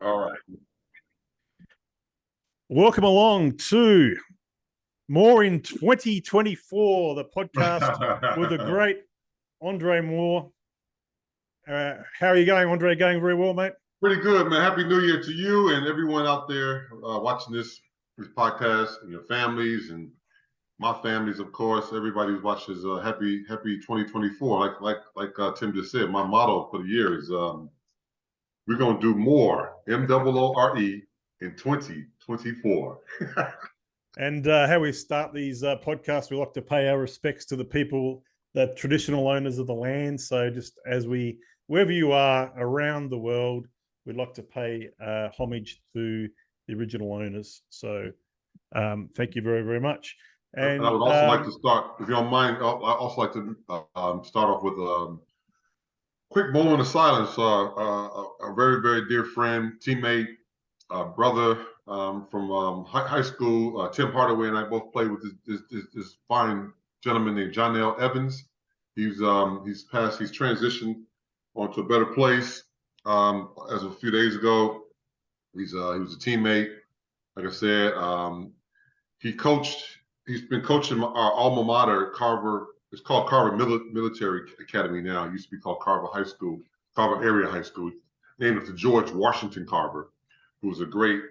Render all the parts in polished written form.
All right. Welcome along to More in 2024, the podcast with the great Andre Moore. How are you going, Andre? Going very well, mate? Pretty good, man. Happy New Year to you and everyone out there watching this podcast, and your families and my families, of course. Everybody who watches, happy 2024. Like Tim just said, my motto for the year is we're gonna do more MOORE in 2024. And how we start these podcasts, we like to pay our respects to the people, the traditional owners of the land. So just wherever you are around the world, we'd like to pay homage to the original owners. So thank you very, very much. And I would also like to start, if you don't mind, I'd also like to start off with a quick moment of silence. A very, very dear friend, teammate, brother from high school, Tim Hardaway and I both played with this fine gentleman named John L. Evans. He's transitioned onto a better place as of a few days ago. He was a teammate. Like I said, he's been coaching our alma mater, Carver. It's called Carver Military Academy now. It used to be called Carver High School, Carver Area High School, named after George Washington Carver, who was a great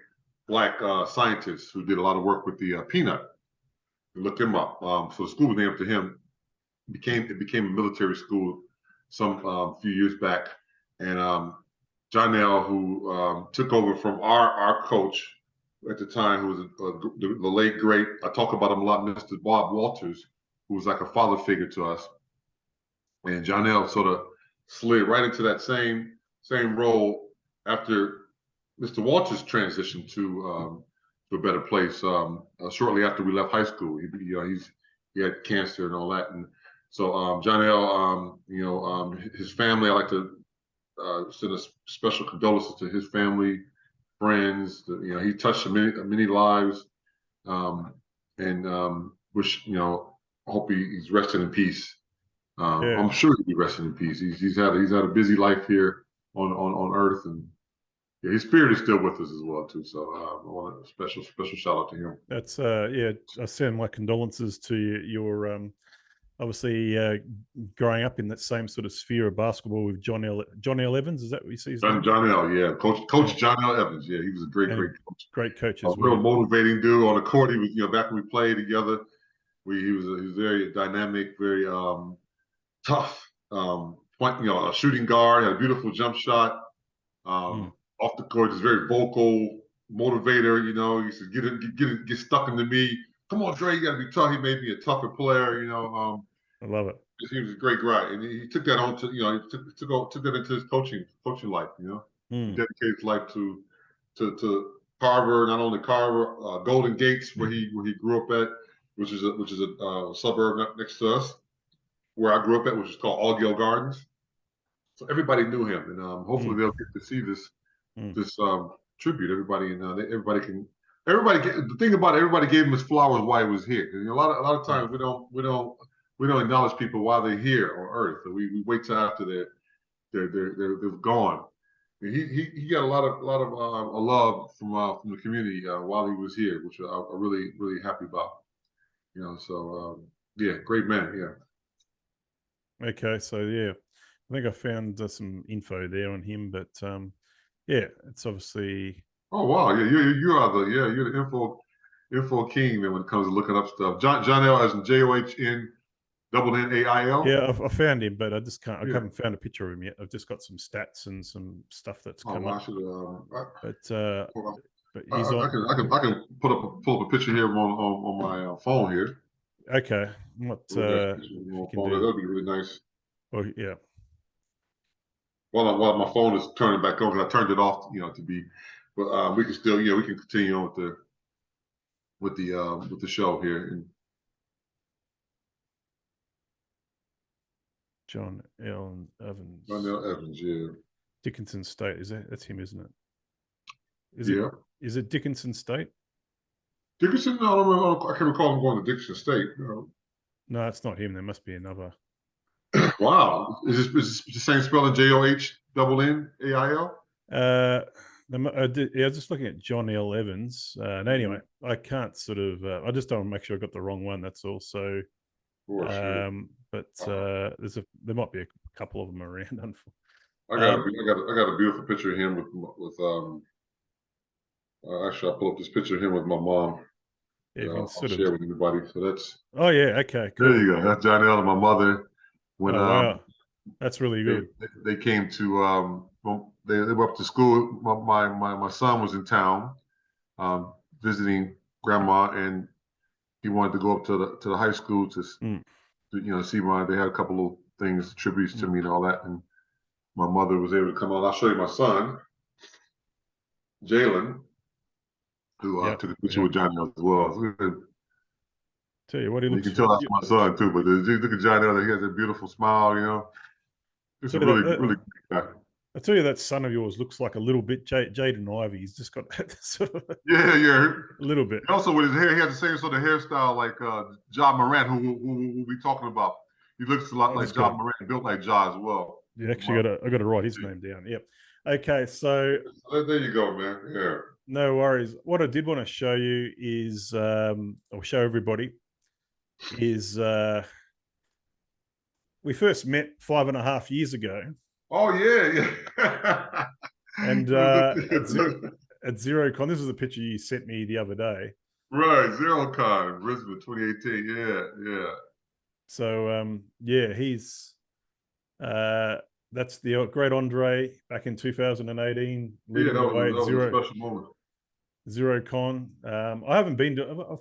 black scientist who did a lot of work with the peanut. Look him up. So the school was named after him. It became a military school some few years back, and John L., who took over from our coach at the time, who was the late great. I talk about him a lot, Mr. Bob Walters, who was like a father figure to us. And John L. sort of slid right into that same role after Mr. Walters transitioned to a better place shortly after we left high school. He had cancer and all that, and so John L. His family. I like to send a special condolences to his family, friends. He touched many lives, and wish I hope he's resting in peace. Yeah. I'm sure he'll be resting in peace. He's had a busy life here on Earth, and yeah, his spirit is still with us as well too. So I want a special shout out to him. That's I send my condolences to your obviously growing up in that same sort of sphere of basketball with John L. Evans. Is that what you see? John L. Yeah, Coach John L. Evans. Yeah, he was a great coach. Great coach as well. Real motivating dude on the court. He was back when we played together. He was very dynamic, very tough. A shooting guard, had a beautiful jump shot. Off the court, just very vocal, motivator. He used to get stuck into me. Come on, Dre, you got to be tough. He made me a tougher player. I love it. He was a great guy, and he took that on to he took that into his coaching life. He dedicated his life to Carver, not only Carver, Golden Gates, where he grew up at, which is a suburb next to us, where I grew up at, which is called Allgale Gardens. So everybody knew him, and hopefully they'll get to see this tribute. Everybody, and the thing about it, everybody gave him his flowers while he was here. Because a lot of times we don't acknowledge people while they're here on Earth. So we wait till after they're gone. And he got a lot of love from the community while he was here, which I'm really, really happy about. So yeah, great man. Yeah. Okay, so yeah, I think I found some info there on him, but yeah, it's obviously. Oh wow, yeah, you're the info king, man, when it comes to looking up stuff. John L. as in JOHN NNAIL. Yeah, I found him, but I just can't. I haven't found a picture of him yet. I've just got some stats and some stuff that's come up. But he's on. I can pull up a picture here on my phone here. Okay, what that'd be really nice. Oh yeah. While my phone is turning back on, because I turned it off, to be. But we can still, we can continue on with the show here. And John L. Evans. John L. Evans, yeah. Dickinson State, that's him, isn't it? Is it Dickinson State? Dickinson? No, I can't recall him going to Dickinson State. No, it's not him. There must be another. Wow, is this the same spelling? JOHNNAIL? I was just looking at John L. Evans. And anyway, I can't sort of. I just don't want to make sure I got the wrong one. That's all. So, but there might be a couple of them around. I got a beautiful picture of him with actually, I'll pull up this picture of him with my mom. Yeah, I'll share with everybody. So that's. Oh yeah, okay, cool. There you go. That's John L. and my mother. When wow, that's really good. They came to they were up to school. My son was in town visiting grandma, and he wanted to go up to the high school to see they had a couple of things, tributes to me and all that, and my mother was able to come on. I'll show you my son, Jalen, who took a picture with Johnny as well. Tell you what, he looks. You can tell that's my son too. But look at Johnny; he has a beautiful smile. It's a really great guy. I tell you, that son of yours looks like a little bit Jaden Ivey. He's just got that sort of a little bit. Also, with his hair, he has the same sort of hairstyle like Ja Morant, who we'll be talking about. He looks a lot like Ja Morant, built like Ja as well. You actually I got to write his name down. Yep. Okay, so there you go, man. Yeah. No worries. What I did want to show you is, or show everybody, is we first met 5.5 years ago. Oh yeah. And at Xerocon, this is a picture you sent me the other day. Right, Xerocon, Brisbane, 2018. Yeah. So he's that's the great Andre back in 2018. Yeah, that was a special moment. Xerocon. I haven't been to. I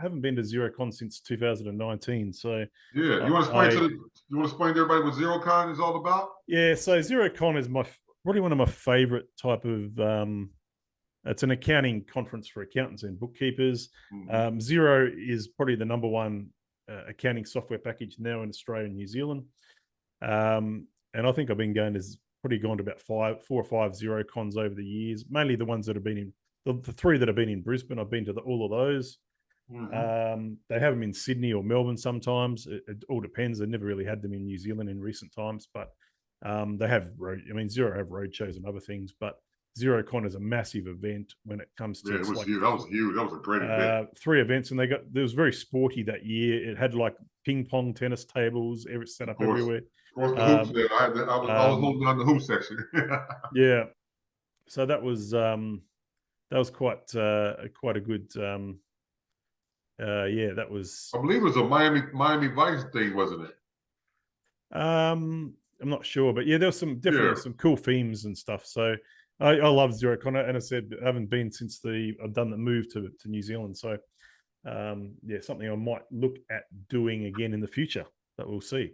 haven't been to Xerocon since 2019. So yeah, you want to explain to everybody what Xerocon is all about? Yeah, so Xerocon is probably one of my favorite type of. It's an accounting conference for accountants and bookkeepers. Xero is probably the number one accounting software package now in Australia and New Zealand. And I think I've been gone to about 4 or 5 Xerocons over the years, mainly the ones that have been in the 3 that have been in Brisbane. I've been to all of those. They have them in Sydney or Melbourne sometimes. It all depends. They never really had them in New Zealand in recent times, but they have Xero have road shows and other things, but Xerocon is a massive event when it comes to. Yeah, it was huge. That was huge. That was a great event. 3 events, and it was very sporty that year. It had like ping pong, tennis tables, set up everywhere. Of course, the hoops there. I was holding on the hoop section. Yeah, so that was quite a good. That was. I believe it was a Miami Vice thing, wasn't it? I'm not sure, but yeah, there was definitely some cool themes and stuff. So I love Xerocon, and I said I haven't been since I've done the move to New Zealand. So something I might look at doing again in the future, but we'll see.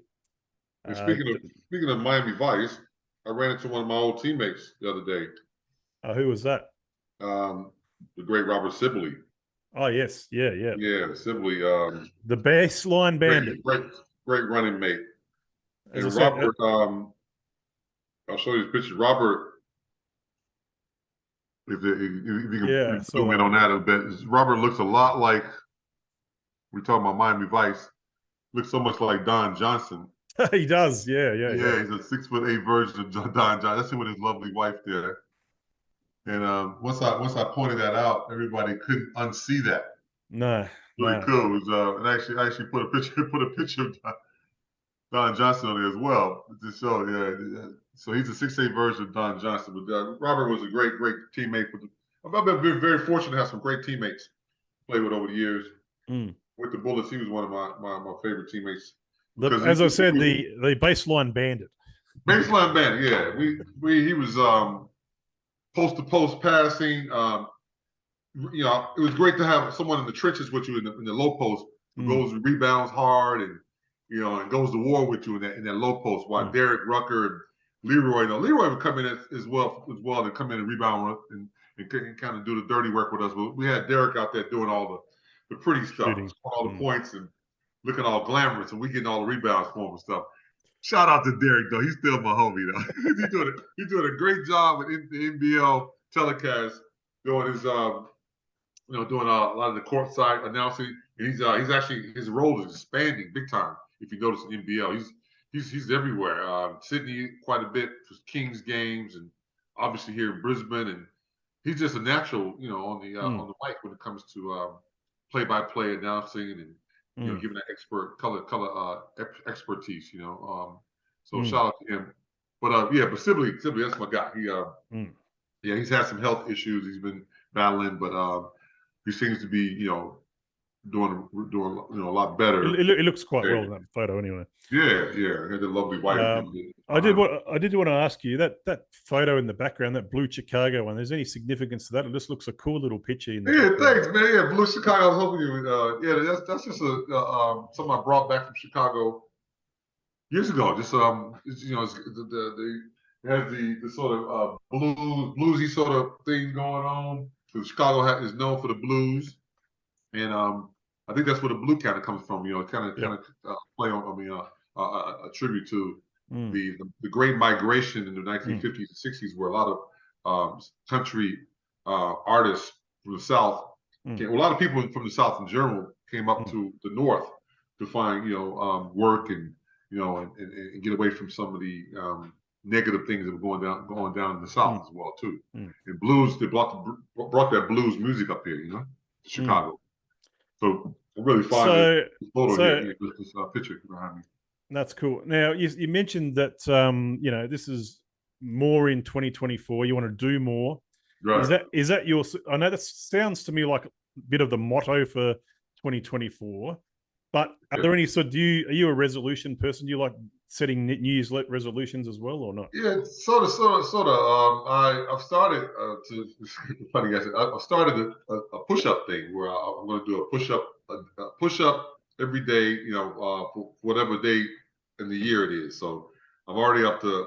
Speaking of Miami Vice, I ran into one of my old teammates the other day. Who was that? The great Robert Sibley. Oh yes, yeah. Yeah, Sibley. The baseline bandit. Great running mate. And Robert, I'll show you his picture. Robert, if you can zoom in on that a bit, Robert looks a lot like, we're talking about Miami Vice, looks so much like Don Johnson. He does, yeah. He's a 6'8" version of Don Johnson. That's him with his lovely wife there. And once I pointed that out, everybody couldn't unsee that. No, really cool. It was, and I actually put a picture of Don Johnson on there as well to show. Yeah, so he's a 6'8" version of Don Johnson. But Robert was a great teammate. I've been very fortunate to have some great teammates to play with over the years. With the Bullets, he was one of my favorite teammates. As I said, the baseline bandit. Baseline bandit, yeah. He was post to post passing. It was great to have someone in the trenches with you in the low post who goes and rebounds hard and and goes to war with you in that low post. While Derek Rucker and Leroy, Leroy would come in as well to come in and rebound and kind of do the dirty work with us. But we had Derek out there doing all the pretty stuff, all the points and looking all glamorous, and we getting all the rebounds for him and stuff. Shout out to Derek though; he's still my homie though. He's doing a great job with the NBL telecast, doing his doing a lot of the courtside announcing. And he's actually, his role is expanding big time. If you notice in NBL, he's everywhere. Sydney quite a bit for Kings games, and obviously here in Brisbane, and he's just a natural, on the mic when it comes to play-by-play announcing and giving that expert color expertise. So shout out to him. But Sibley, that's my guy. He's had some health issues he's been battling, but he seems to be doing a lot better. It looks quite well in that photo anyway. Yeah, had the lovely wife. I did want to ask you that photo in the background, that blue Chicago one. There's any significance to that? It just looks a cool little picture in there. Thanks, man. Yeah, blue Chicago. I was hoping you would. That's just something I brought back from Chicago years ago. Just it has the sort of bluesy sort of thing going on. So Chicago is known for the blues, and I think that's where the blue kind of comes from. Kind of play on. A tribute to the Great Migration in the 1950s and 60s, where a lot of country artists from the South, a lot of people from the South in general, came up to the North to find work and and get away from some of the negative things that were going down in the South as well too. And blues, they brought that blues music up here, to Chicago. So I'm really fond of this photo here, this picture behind me. That's cool. Now you mentioned that this is more in 2024. You want to do more. Right. Is that your? I know that sounds to me like a bit of the motto for 2024. But are there any are you a resolution person? Do you like setting New Year's resolutions as well, or not? Yeah, sort of. I've started funny guys. I've started a push-up thing where I'm going to do a push-up every day. For whatever day in the year it is. So I'm already up to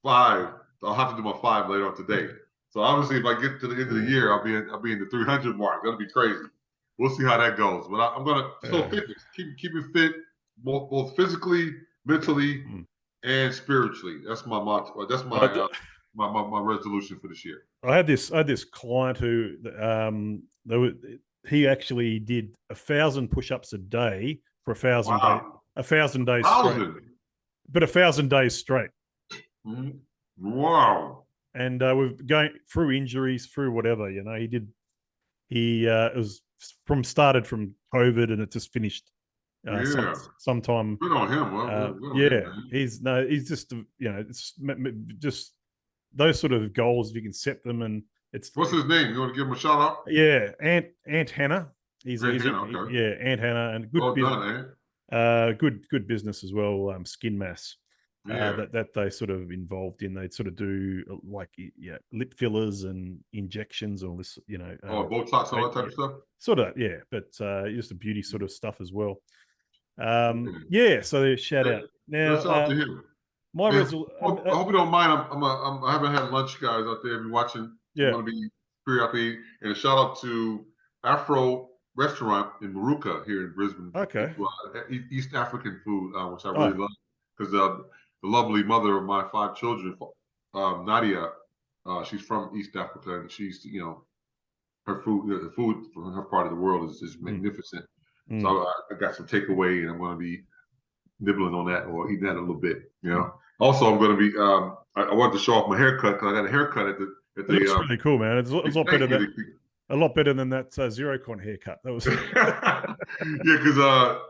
5. I'll have to do my 5 later on today. So obviously, if I get to the end of the year, I'll be in the 300 mark. That'll be crazy. We'll see how that goes. But I'm gonna fitness, keep it fit, both physically, mentally, and spiritually. That's my motto. That's my my resolution for this year. I had this client who he actually did 1,000 push-ups a day for 1,000 days. 1,000 days straight. But 1,000 days straight. Wow. And we're going through injuries, through whatever, it was started from COVID and it just finished sometime. Good on him. He's just it's just those sort of goals, if you can set them. And what's his name? You want to give him a shout out? Yeah, Aunt Hannah. Aunt Hannah, and good business. Good business as well. Skin Mass. That they sort of involved in. They'd sort of do lip fillers and injections, all this, Botox, all that type of stuff. Sort of, but just the beauty sort of stuff as well. So shout out. Now, shout out to him. I hope you don't mind. I haven't had lunch, guys, out there. If you're watching, I'm gonna be periodically. And a shout out to Afro Restaurant in Maruka here in Brisbane. Okay. East African food, which I really love, because the lovely mother of my 5 children, Nadia, she's from East Africa, and she's, her food, the food from her part of the world is magnificent. So I got some takeaway, and I'm going to be nibbling on that or eating that a little bit. Also, I'm going to be. I wanted to show off my haircut because I got a haircut at the. It looks really cool, man. It's a lot better than a lot better than that Xerocon haircut. That was. Because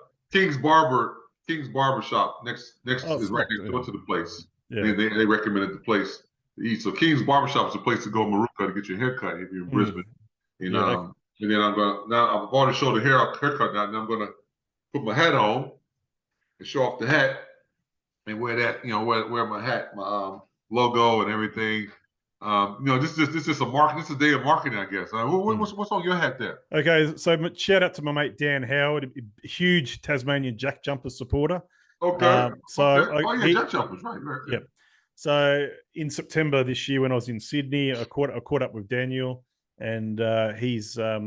King's Barbershop next is right next door to the place. Yeah. They recommended the place to eat. So King's Barbershop is a place to go in Maruka to get your haircut if you're in Brisbane. And then I've already showed the haircut now, and I'm gonna put my hat on and show off the hat and wear that, wear my hat, my logo and everything. This is just a mark. This is a day of marketing, I guess. What's on your hat there? Okay, so shout out to my mate Dan Howard, a huge Tasmanian Jack Jumper supporter. Okay. Jack Jumpers, right? Yep. So in September this year, when I was in Sydney, I caught up with Daniel, and he's a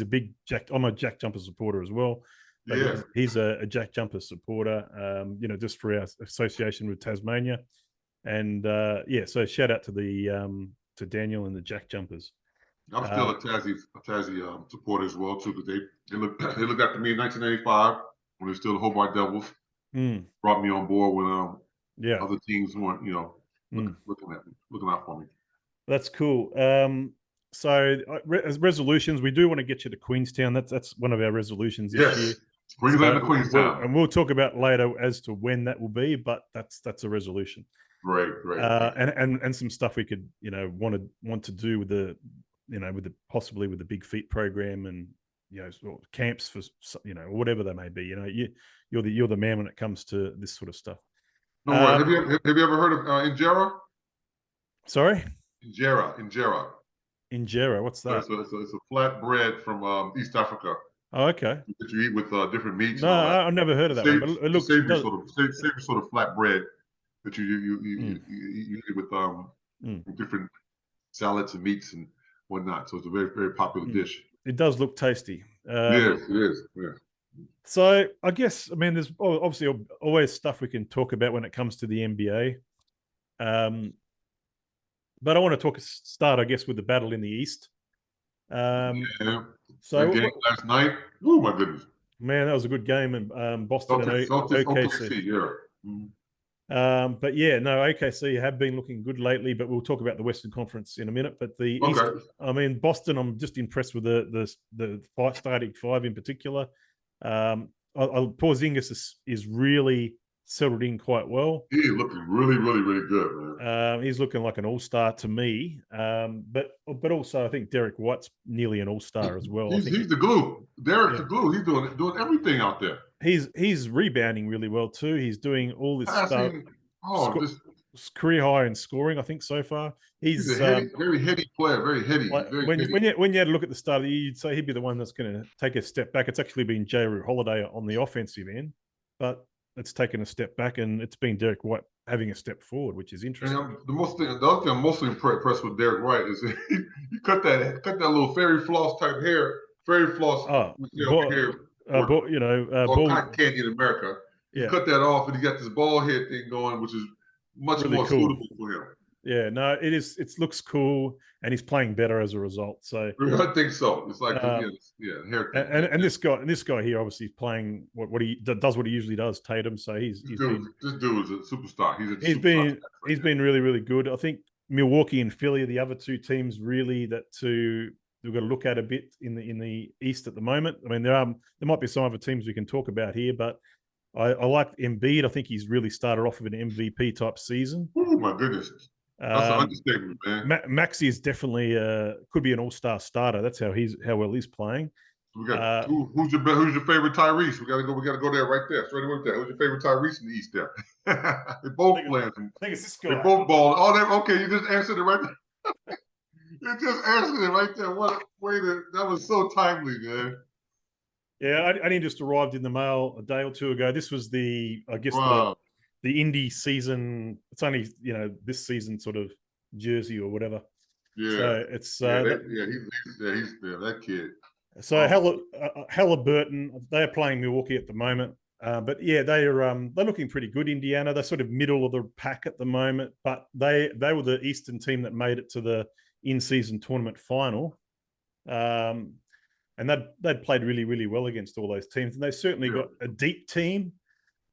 big Jack. I'm a Jack Jumper supporter as well. But he's a Jack Jumper supporter. Just for our association with Tasmania. And so shout out to Daniel and the Jack Jumpers. I'm still a Tassie supporter as well too, because they looked after me in 1995 when they were still the Hobart Devils. Brought me on board when other teams weren't looking out for me. That's cool. So as resolutions, we do want to get you to Queenstown. That's one of our resolutions this year. Yes, Queensland to Queenstown. We'll talk about later as to when that will be, but that's a resolution. Great. And some stuff we could want to do with the possibly with the Big Feet program and sort of camps for whatever they may be. You're the man when it comes to this sort of stuff. No worries. Have you ever heard of injera? Sorry, injera. What's that? It's a flat bread from East Africa. Oh, okay. That you eat with different meats. No, I've never heard of that one. But it looks savory sort of flat bread that you eat with different salads and meats and whatnot. So it's a very, very popular dish. It does look tasty. Yes, it is. Yeah. So I guess there's obviously always stuff we can talk about when it comes to the NBA. But I want to start, I guess, with the battle in the East. So game last night. Oh my goodness, man, that was a good game in Boston and OKC. Yeah. But yeah, no, OKC have been looking good lately. But we'll talk about the Western Conference in a minute. But the East, Boston, I'm just impressed with the starting five in particular. Porzingis is really settled in quite well. He's looking really, really, really good, man. He's looking like an all-star to me. But also I think Derek White's nearly an all-star as well. He's the glue. Derek's the glue. He's doing everything out there. He's rebounding really well too. He's doing all this stuff. Career high in scoring, I think, so far. He's a very heady player, very heady. When you had to look at the start of the year, you'd say he'd be the one that's going to take a step back. It's actually been J-Rue Holiday on the offensive end, but it's taken a step back, and it's been Derek White having a step forward, which is interesting. And the other thing I'm mostly impressed with Derek White is he cut that little fairy floss type hair, hair. Cotton candy in America. He cut that off, and he got this bald head thing going, which is much really more suitable for him. Yeah, no, it is. It looks cool, and he's playing better as a result. So I think so. It's like haircut. And this guy here obviously is playing what he does, what he usually does. Tatum. So this dude is a superstar. He's been really, really good. I think Milwaukee and Philly are the other two teams really we've got to look at a bit in the East at the moment. There might be some other teams we can talk about here, but I like Embiid. I think he's really started off with an MVP type season. Oh my goodness. That's an understatement, man. Maxey is definitely could be an all-star starter. That's how well he's playing. We got who's your favorite Tyrese? We gotta go there right there. Straight with that. Who's your favorite Tyrese in the East there? They both playing. I think it's this guy. They both balling. Okay, you just answered it right there. You just answered it right there. What a way that was so timely, man. Yeah, I only just arrived in the mail a day or two ago. This was the Indy season. It's only this season sort of jersey or whatever. Yeah. So it's he's that kid. So Halliburton, they are playing Milwaukee at the moment. But yeah, they're looking pretty good. Indiana, they're sort of middle of the pack at the moment, but they were the Eastern team that made it to the in-season tournament final. And they'd played really, really well against all those teams, and they certainly got a deep team.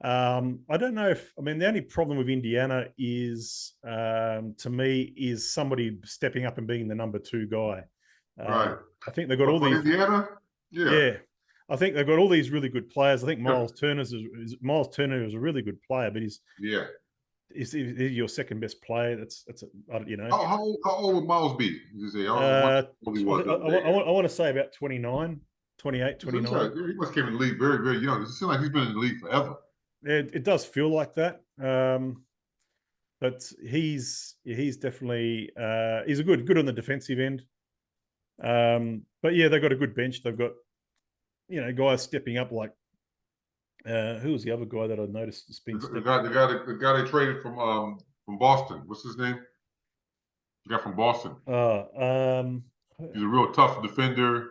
I don't know if the only problem with Indiana is to me is somebody stepping up and being the number 2 guy. Right. I think they've got all these. Indiana, yeah. I think they've got all these really good players. I think Miles Turner is a really good player, but he's your second best player. That's How old would Miles be? I want to say about 29, 28, 29. He must have came in the league very, very young. It seems like he's been in the league forever. It does feel like that. But he's definitely he's good on the defensive end. But yeah, they've got a good bench. They've got guys stepping up like who was the other guy that I noticed has been the guy they traded from Boston. What's his name? The guy from Boston. He's a real tough defender.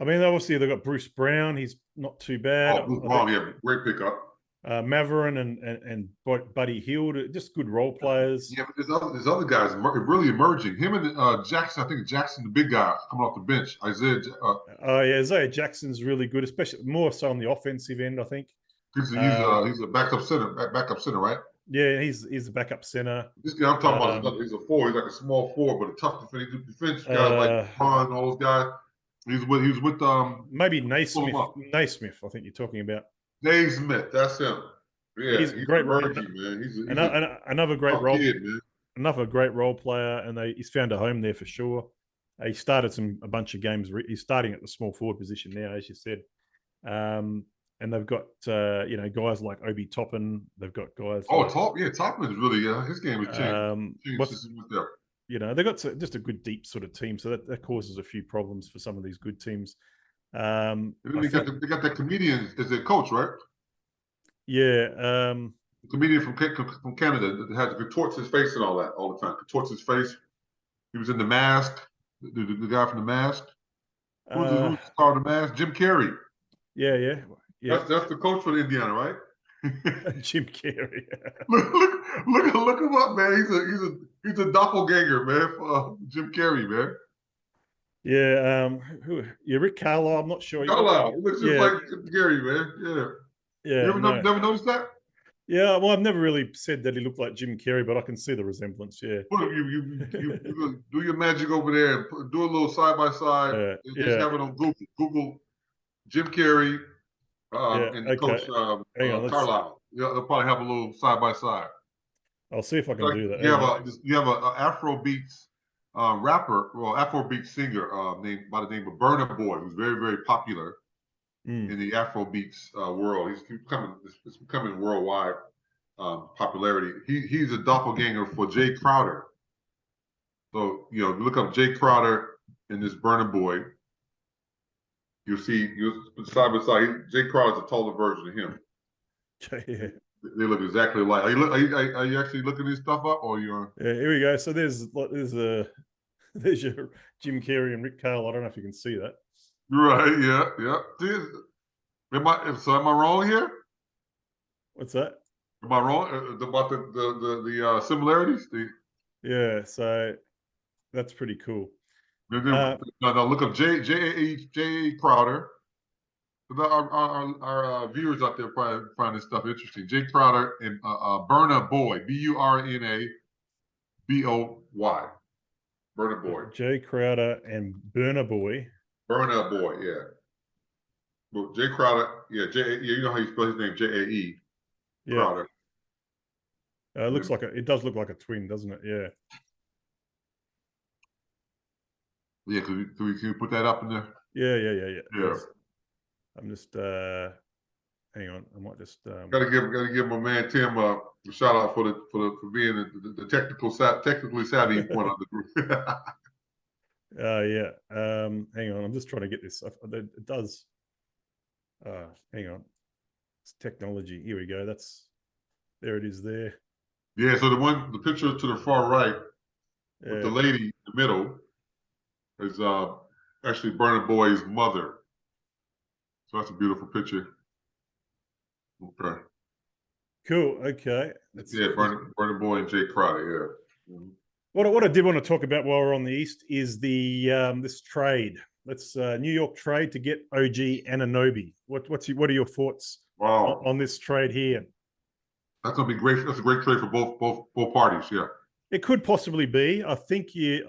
Obviously they've got Bruce Brown. He's not too bad. Bruce Brown, yeah, great pickup. Maverin and Buddy Hield, just good role players. Yeah, but there's other guys really emerging. Him and Jackson, I think Jackson, the big guy coming off the bench. Isaiah Jackson's really good, especially more so on the offensive end, I think. He's a backup center, right? Yeah, he's the backup center. This guy I'm talking about is another. He's a four. He's like a small four, but a tough defense guy like Ron and all those guys. He was with maybe pull him Naismith. up. Naismith, I think you're talking about. Dave Smith, that's him. Yeah, He's he's great. emerging, man. He's Another great tough role. kid, man. Another great role player, and he's found a home there for sure. He started a bunch of games. He's starting at the small forward position now, as you said. And they've got guys like Obi Toppin. They've got guys. Toppin is really his game has changed. They've got just a good deep sort of team, so that causes a few problems for some of these good teams. They got that comedian as their coach, right? Yeah. The comedian from Canada that had to contorts his face and all that all the time. Contorts his face. He was in The Mask. The guy from The Mask. Who's the star of The Mask? Jim Carrey. Yeah. That's the coach for the Indiana, right? Jim Carrey. look him up, man. He's a doppelganger, man. For Jim Carrey, man. Yeah. Rick Carlisle. I'm not sure. Carlisle. He looks just like Jim Carrey, man. Yeah. Yeah. You never noticed that? Yeah. Well, I've never really said that he looked like Jim Carrey, but I can see the resemblance. Yeah. Well, you do your magic over there and do a little side by side. Just have it on Google. Google Jim Carrey. And Coach Carlisle. Yeah, they'll probably have a little side by side. I'll see if I can do that. You have a Afrobeats Afrobeat singer by the name of Burna Boy, who's very, very popular in the Afrobeats world. It's becoming worldwide popularity. He's a doppelganger for Jay Crowder. So look up Jay Crowder and this Burna Boy. You'll side by side. Jay Crowder's a taller version of him. Yeah. They look exactly alike. Are you actually looking this stuff up, or you're? Yeah, here we go. So there's your Jim Carrey and Rick Carlisle. I don't know if you can see that. Right. Yeah. Am I wrong here? What's that? Am I wrong about the similarities? Yeah. So that's pretty cool. No, look up J.A. Crowder. Our viewers out there probably find this stuff interesting. Jay Crowder and Burna Boy, Burna Boy. Burna Boy. Jay Crowder and Burna Boy. Burna Boy, yeah. Well, Jay Crowder, you know how you spell his name, J.A.E. Crowder. It does look like a twin, doesn't it? Yeah. Yeah, can we put that up in there? Yeah. Yes. I'm just hang on. I might just gotta give my man Tim a shout out for being the technically savvy one of the group. Yeah. Hang on. I'm just trying to get this. It does. Hang on. It's technology. Here we go. There it is there. Yeah. So the picture to the far right with the lady in the middle is actually Burna Boy's mother. So that's a beautiful picture. Okay. Cool. Okay. Burna Boy and Jay Crowder. Yeah. Mm-hmm. What I did want to talk about while we're on the East is the this trade. Let's New York trade to get OG Anunoby. What are your thoughts on this trade here? That's gonna be great. That's a great trade for both parties. Yeah. It could possibly be. I think New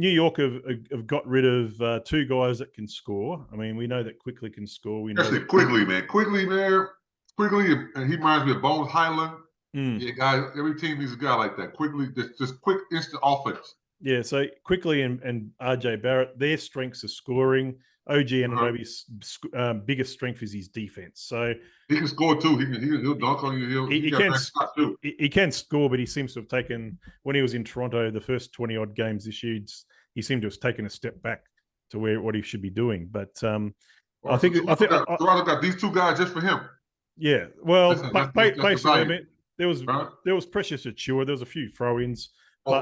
York have got rid of two guys that can score. I mean, we know that Quickly can score. We know Quickly, man. Quickly, and he reminds me of Bones Highland. Yeah, guys. Every team needs a guy like that. Quickly, just quick, instant offense. Yeah, so Quickly and RJ Barrett, their strengths are scoring. OG Anunoby's biggest strength is his defense. So he can score too. He'll dunk on you. He can score, but he seems to have taken, when he was in Toronto, the first 20 odd games this year, he seemed to have taken a step back to what he should be doing. But I think Toronto got these two guys just for him. Yeah, well, basically, I mean, there was Precious Achua. There was a few throw-ins.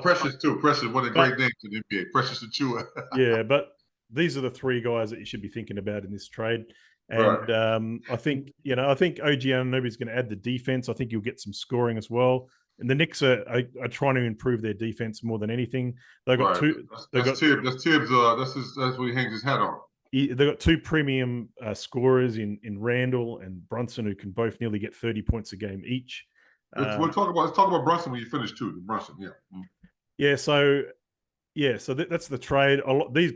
Precious too. Precious, one of the great names in the NBA. Precious Achua. Yeah, but these are the three guys that you should be thinking about in this trade. And I think OG Anunoby is going to add the defense. I think you'll get some scoring as well. And the Knicks are trying to improve their defense more than anything. They've got two. That's Tibbs. That's what he hangs his hat on. they've got two premium scorers in Randall and Brunson, who can both nearly get 30 points a game each. Let's talk about Brunson when you finish too. Brunson, yeah. Yeah, so that's the trade.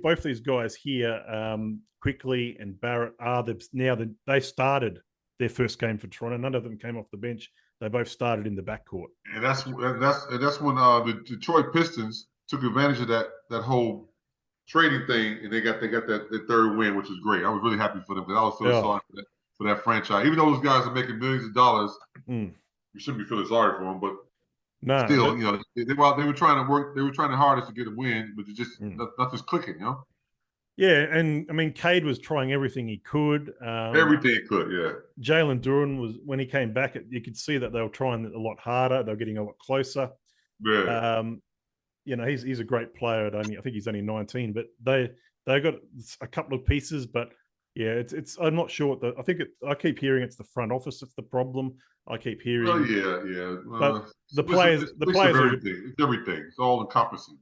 Both these guys here, Quickly and Barrett, they started their first game for Toronto. None of them came off the bench. They both started in the backcourt. And that's when the Detroit Pistons took advantage of that whole trading thing, and they got that third win, which is great. I was really happy for them because I was so sorry for that franchise. Even though those guys are making millions of dollars, you shouldn't be feeling sorry for them, but still, they were trying to work. They were trying the hardest to get a win, but nothing's clicking, Yeah, and I mean, Cade was trying everything he could. Everything he could, yeah. Jalen Duren was, when he came back, you could see that they were trying a lot harder. They were getting a lot closer. Yeah. He's a great player. I think he's only 19, but they got a couple of pieces. But yeah, it's I'm not sure. I keep hearing it's the front office that's the problem. I keep hearing. Oh yeah. But the players, it's everything. It's all encompassing,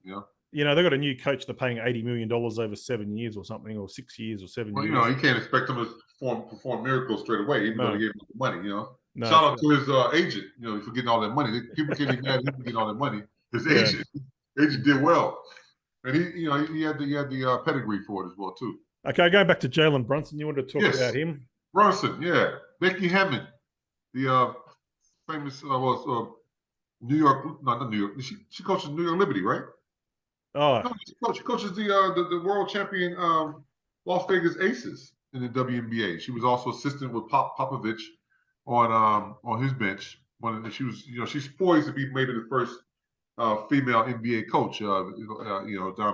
they got a new coach they're paying $80 million over 7 years or something, or 6 years or 7 years. You can't expect him to perform miracles straight away, even though they gave him the money, No, shout out to his agent, for getting all that money. People can't be mad at him for getting all that money. His agent did well. And he had the pedigree for it as well, too. Okay, going back to Jalen Brunson, you want to talk about him? Brunson, yeah. Becky Hammond, the famous New York, not New York. She coaches New York Liberty, right? Oh, no, she coaches the world champion Las Vegas Aces in the WNBA. She was also assistant with Popovich on his bench. She's poised to be maybe the first female NBA coach. Down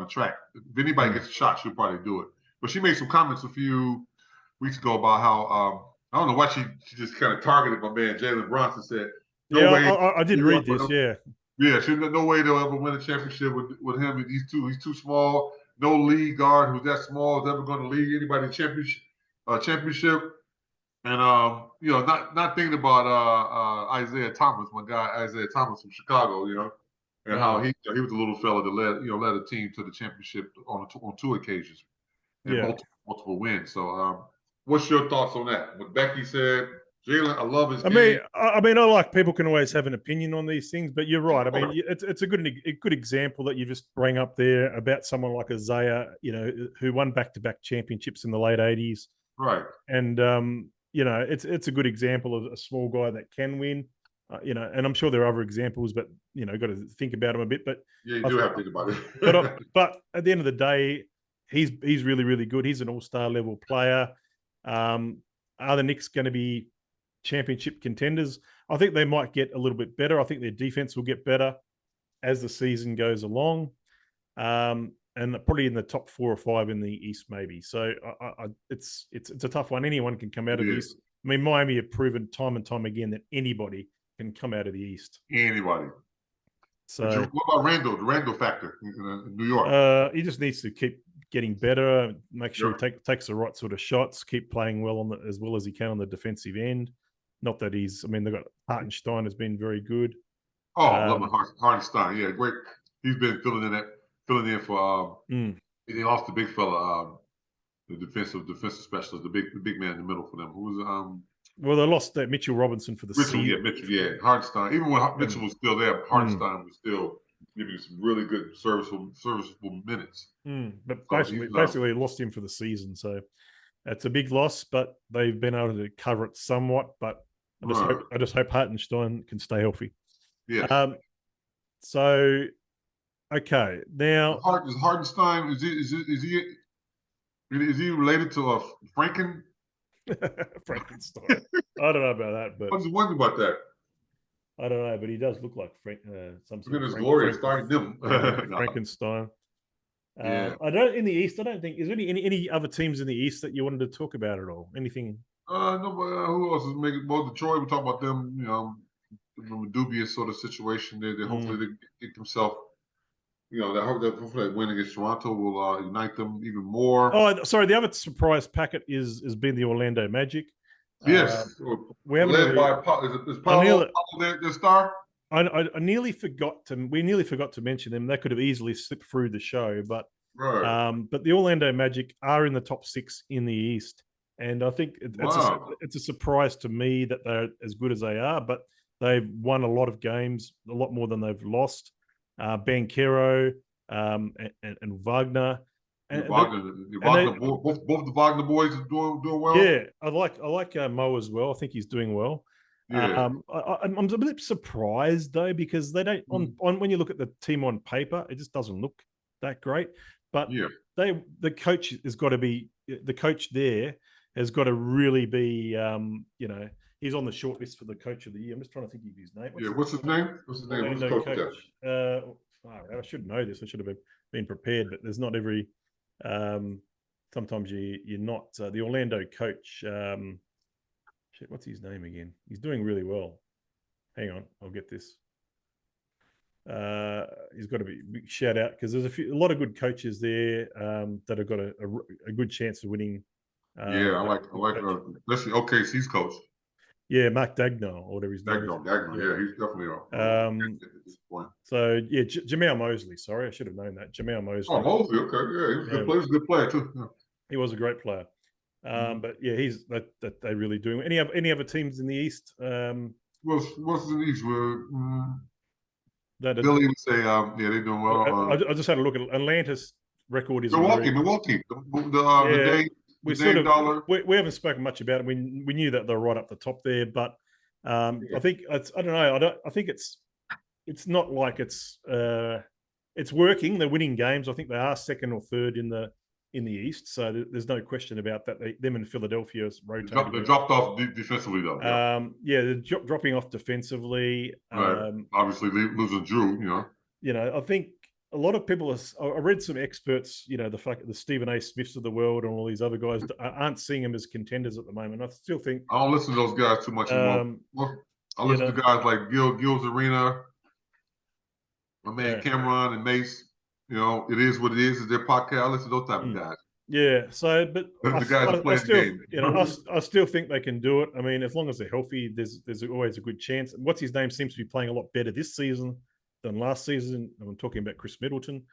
the track. If anybody gets a shot, she'll probably do it. But she made some comments a few weeks ago about how I don't know why she just kind of targeted my man Jalen Brunson. Said, "No way." I did read this. Yeah. Yeah, no way they'll ever win a championship with him. He's too small. No league guard who's that small is ever going to lead anybody championship. And not thinking about Isaiah Thomas, my guy Isaiah Thomas from Chicago, and how he was a little fella that led a team to the championship on two occasions and multiple wins. So, what's your thoughts on that? What Becky said. Jalen, I love his game. I like people can always have an opinion on these things, but you're right. I mean, it's a good example that you just bring up there about someone like Isaiah, who won back-to-back championships in the late 80s. Right. And it's a good example of a small guy that can win. And I'm sure there are other examples, but got to think about him a bit. But yeah, you do have to think about it. but at the end of the day, he's really, really good. He's an all-star level player. Are the Knicks going to be championship contenders? I think they might get a little bit better. I think their defense will get better as the season goes along, and probably in the top 4 or 5 in the East, maybe. So it's a tough one. Anyone can come out of the East. I mean, Miami have proven time and time again that anybody can come out of the East. Anybody. So what about Randall? The Randall factor in New York. He just needs to keep getting better. Make sure he takes the right sort of shots. Keep playing well as well as he can on the defensive end. Not that they've got Hartenstein has been very good. Oh, I love Hartenstein. Yeah, great. He's been filling in for. They lost the big fella, the defensive specialist, the big man in the middle for them. Who was Well, they lost Mitchell Robinson for the season. Yeah, Mitchell. Yeah, Hartenstein. Even when Mitchell was still there, Hartenstein was still giving some really good serviceable minutes. But basically lost him for the season. So it's a big loss, but they've been able to cover it somewhat. But I just hope Hartenstein can stay healthy. Yeah. So, okay, now is Hartenstein is he related to Frankenstein? I don't know about that, but I was wondering about that. I don't know, but he does look like some sort of glorious Frankenstein. I don't in the East. I don't think is there any other teams in the East that you wanted to talk about at all? Anything? No, but who else is making? Well, Detroit. We talk about them. From a dubious sort of situation there. Hopefully they get themselves. Hopefully that win against Toronto will unite them even more. Oh, sorry. The other surprise packet has been the Orlando Magic. Yes, we haven't led by is Paolo their star? I nearly forgot to. We nearly forgot to mention them. They could have easily slipped through the show, but Right. But the Orlando Magic are in the top 6 in the East, and I think Wow. it's a surprise to me that they're as good as they are. But they've won a lot of games, a lot more than they've lost. Banchero and Wagner, The and Wagner, both the Wagner boys are doing well. yeah, I like Mo as well. I think he's doing well. Yeah. I'm a bit surprised though, because they don't Mm. on when you look at the team on paper, it just doesn't look that great. But Yeah. the coach has got to be the coach there has got to really be he's on the short list for the coach of the year. I'm just trying to think of his name. Yeah. What's his name? What's his name? Who's the Orlando coach coach? there? I should know this. I should have been prepared, but there's not every. Sometimes you're not the Orlando coach. Shit, what's his name again? He's doing really well. Hang on, I'll get this. He's got to be shout out because there's a lot of good coaches there that have got a good chance of winning. Yeah, I like especially OKC's coach. Yeah, Mark Dagnall or whatever his name is. Dagno. Yeah, he's definitely at this point. So yeah, Jamal Mosley. Sorry, I should have known that. Jamal Oh, Mosley. Mosley. Okay, yeah, he was a good player. He was a good player too. Yeah. He was a great player. But yeah, he's that they really doing. Any other teams in the East? What's in the East? That Billy would say, yeah, they're doing well. I just had a look at Atlanta's record. Is Milwaukee, yeah. The Dame Dollar. We haven't spoken much about it. We knew that they're right up the top there, but I think I don't know. I think it's not like it's working. They're winning games. I think they are second or third in the East, so there's no question about that. Them and Philadelphia rotating. They dropped off defensively though. Yeah, they're dropping off defensively. Right. Obviously losing Drew. I think a lot of people. I read some experts. The fact that the Stephen A. Smiths of the world and all these other guys aren't seeing them as contenders at the moment. I still think I don't listen to those guys too much anymore. I listen to guys like Gil's Arena, my man Cameron and Mace. It is what it is. It's their podcast. I listen to those type of guys. Yeah. So, but the guys that play the game. I still think they can do it. I mean, as long as they're healthy, there's always a good chance. What's his name seems to be playing a lot better this season than last season. I'm talking about Chris Middleton.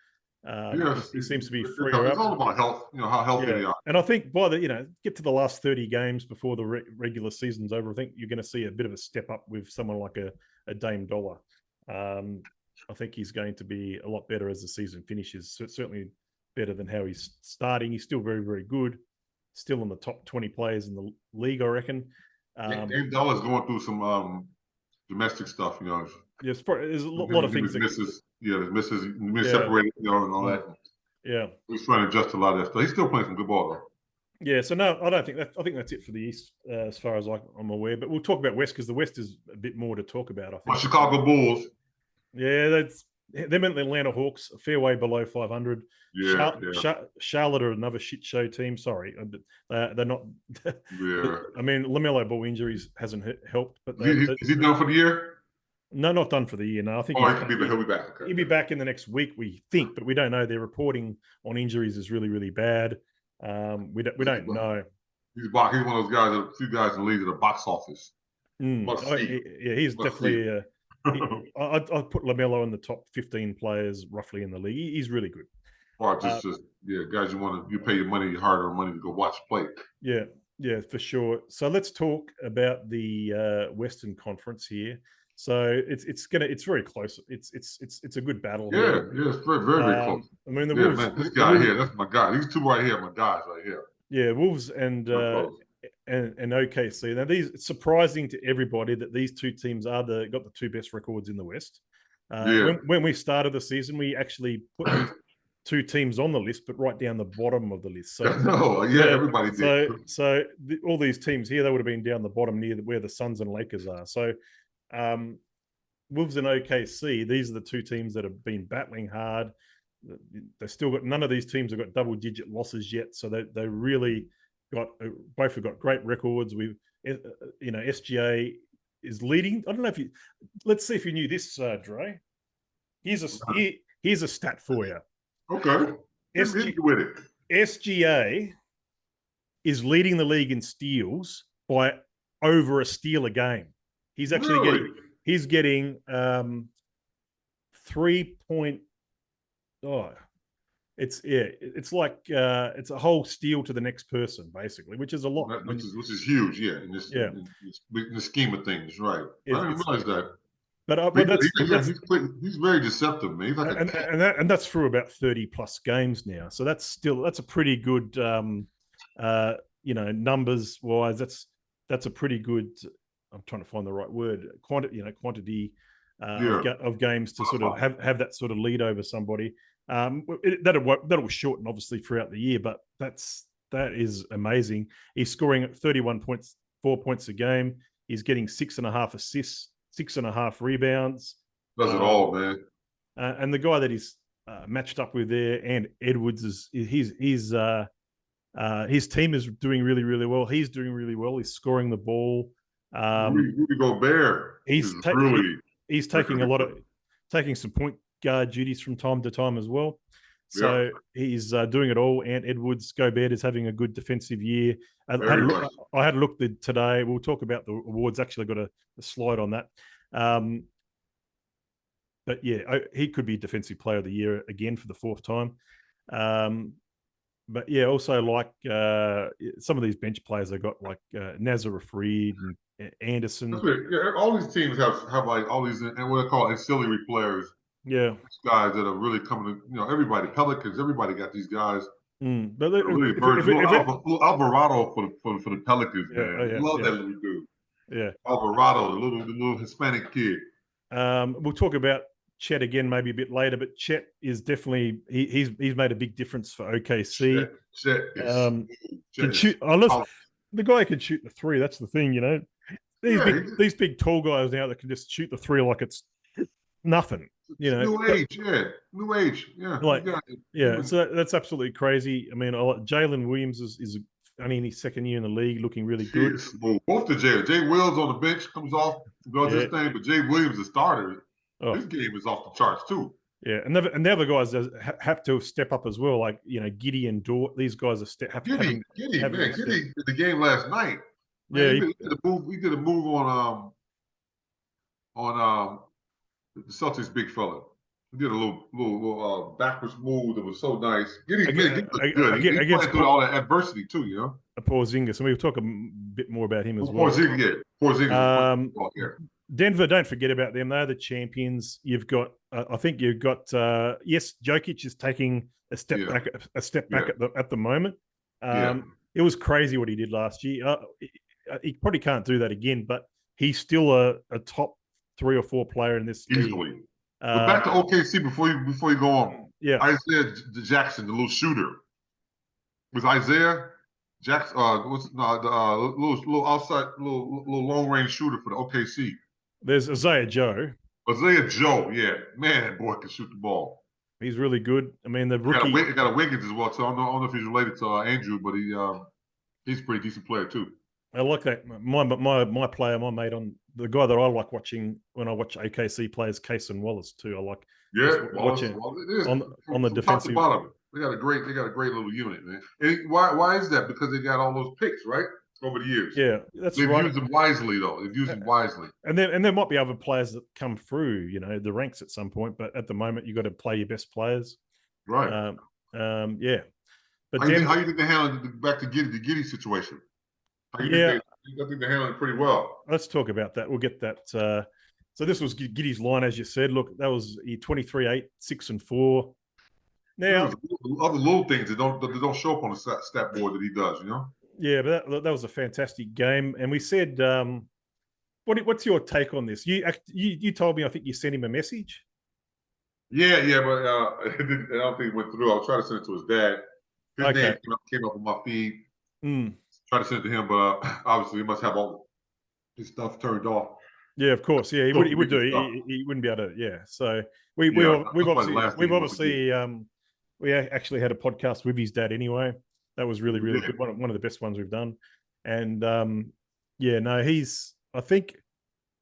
He seems to be freer up. It's all about health. How healthy they are. And I think by the get to the last 30 games before the regular season's over, I think you're going to see a bit of a step up with someone like a Dame Dollar. I think he's going to be a lot better as the season finishes. So certainly better than how he's starting. He's still very, very good. Still in the top 20 players in the league, I reckon. Dame Dollar's going through some domestic stuff. Yes, there's a lot of things. There's misses, separated, and all that. Yeah, he's trying to adjust a lot of that stuff. He's still playing some good ball though. Yeah, so no, I don't think that. I think that's it for the East, as far as I'm aware. But we'll talk about West because the West is a bit more to talk about. I think. Chicago Bulls. Yeah, that's them and the Atlanta Hawks, a fair way below 500. Charlotte are another shit show team. Sorry, they're not. Yeah. I mean, LaMelo Ball injuries hasn't helped. But is he done for the year? No, not done for the year. No, I think he'll be back. Okay. He'll be back in the next week, we think, but we don't know. Their reporting on injuries is really, really bad. We don't know. He's one of those guys. A few guys in the league at the box office. He's definitely. I'd put LaMelo in the top 15 players roughly in the league. He's really good. Or guys, you pay your money, your hard-earned money to go watch play. Yeah, for sure. So let's talk about the Western Conference here. So it's very close. It's a good battle. Yeah, it's very, very, very close. I mean, the Wolves. Man, this guy here, that's my guy. These two right here are my guys right here. Yeah, Wolves and OKC. Now, it's surprising to everybody that these two teams got the two best records in the West. When we started the season, we actually put these two teams on the list, but right down the bottom of the list. So everybody did. So all these teams here, they would have been down the bottom near where the Suns and Lakers are. So Wolves and OKC, these are the two teams that have been battling hard. They still got none of these teams have got double-digit losses yet, so they really both have got great records. SGA is leading. I don't know if let's see if you knew this, Dre. Here's a stat for you. Okay. SGA is leading the league in steals by over a steal a game. He's actually getting 3 point. Oh, it's like it's a whole steal to the next person, basically, which is a lot. Which is huge, yeah, in the scheme of things, right? I didn't realize that. But He's very deceptive, man. He's like and that's through about 30 plus games now. So that's a pretty good, numbers wise. That's a pretty good. I'm trying to find the right word. Quantity of games to sort of have that sort of lead over somebody. That'll shorten obviously throughout the year, but that is amazing. He's scoring at 31 points, 4 points a game. He's getting 6.5 assists, 6.5 rebounds. Does it all, man. And the guy that he's matched up with there, and Edwards, his team is doing really, really well. He's doing really well. He's scoring the ball. Rudy Gobert. He's taking some point guard duties from time to time as well. So he's doing it all. And Edwards, Gobert is having a good defensive year. I had a look today. We'll talk about the awards. Actually, got a slide on that. But yeah, he could be Defensive Player of the Year again for the fourth time. But yeah, also like some of these bench players they got like Nazareth Reed and Anderson. All these teams have like all these and what they call ancillary players. Yeah, guys that are really coming to everybody. Pelicans, everybody got these guys. But really Alvarado for the Pelicans, man. Love that little dude. Yeah, Alvarado, the little Hispanic kid. We'll talk about Chet again maybe a bit later, but Chet is definitely he's made a big difference for OKC. Chet can shoot. The guy can shoot the three. That's the thing, These big tall guys now that can just shoot the three like it's nothing. New age. So that's absolutely crazy. I mean, Jalen Williams is only in his second year in the league, looking really good. Both the Jay Williams on the bench comes off, does his thing, but Jay Williams, the starter, his game is off the charts too. Yeah, and the other guys have to step up as well. Like Giddey and Dort, these guys are Giddey did the game last night. Man, he did a move on the Celtics big fella. He did a little backwards move that was so nice. Giddey looked good. He played through all that adversity too, Porzingis, and we'll talk a bit more about him as well. Porzingis. Denver, don't forget about them. They're the champions. You've got, yes, Jokic is taking a step back at the moment. It was crazy what he did last year. He probably can't do that again, but he's still a top 3 or 4 player in this easily. league. But back to OKC before you go on. Yeah, Isaiah Jackson, the little shooter. Was Isaiah Jackson little outside little long range shooter for the OKC? There's Isaiah Joe. Yeah, man, that boy can shoot the ball. He's really good. I mean, the rookie got a Wiggins as well. So I don't know if he's related to Andrew, but he's a pretty decent player too. I like that. My player, my mate on the guy that I like watching when I watch OKC players, Cason Wallace too. I like watching on the defensive. They got a great little unit, man. And why is that? Because they got all those picks, right? Over the years. Yeah, They've used them wisely, though. They've used them wisely. And there might be other players that come through, the ranks at some point. But at the moment, you got to play your best players. Right. Yeah. But how you think they handled back to the Giddey situation? I think they handled it pretty well. Let's talk about that. We'll get that. So this was Giddey's line, as you said. Look, that was 23-8, 6 and 4. Now, other little things that don't show up on the stat board that he does, Yeah, but that was a fantastic game, and we said, "What's your take on this?" You told me, I think you sent him a message. Yeah, but I don't think it went through. I was trying to send it to his dad. His name came up on my feed. Tried to send it to him, but obviously he must have all his stuff turned off. Yeah, of course. Yeah, he would do. He wouldn't be able to. Yeah. So we've obviously we actually had a podcast with his dad anyway. That was really, really good. One of the best ones we've done. And I think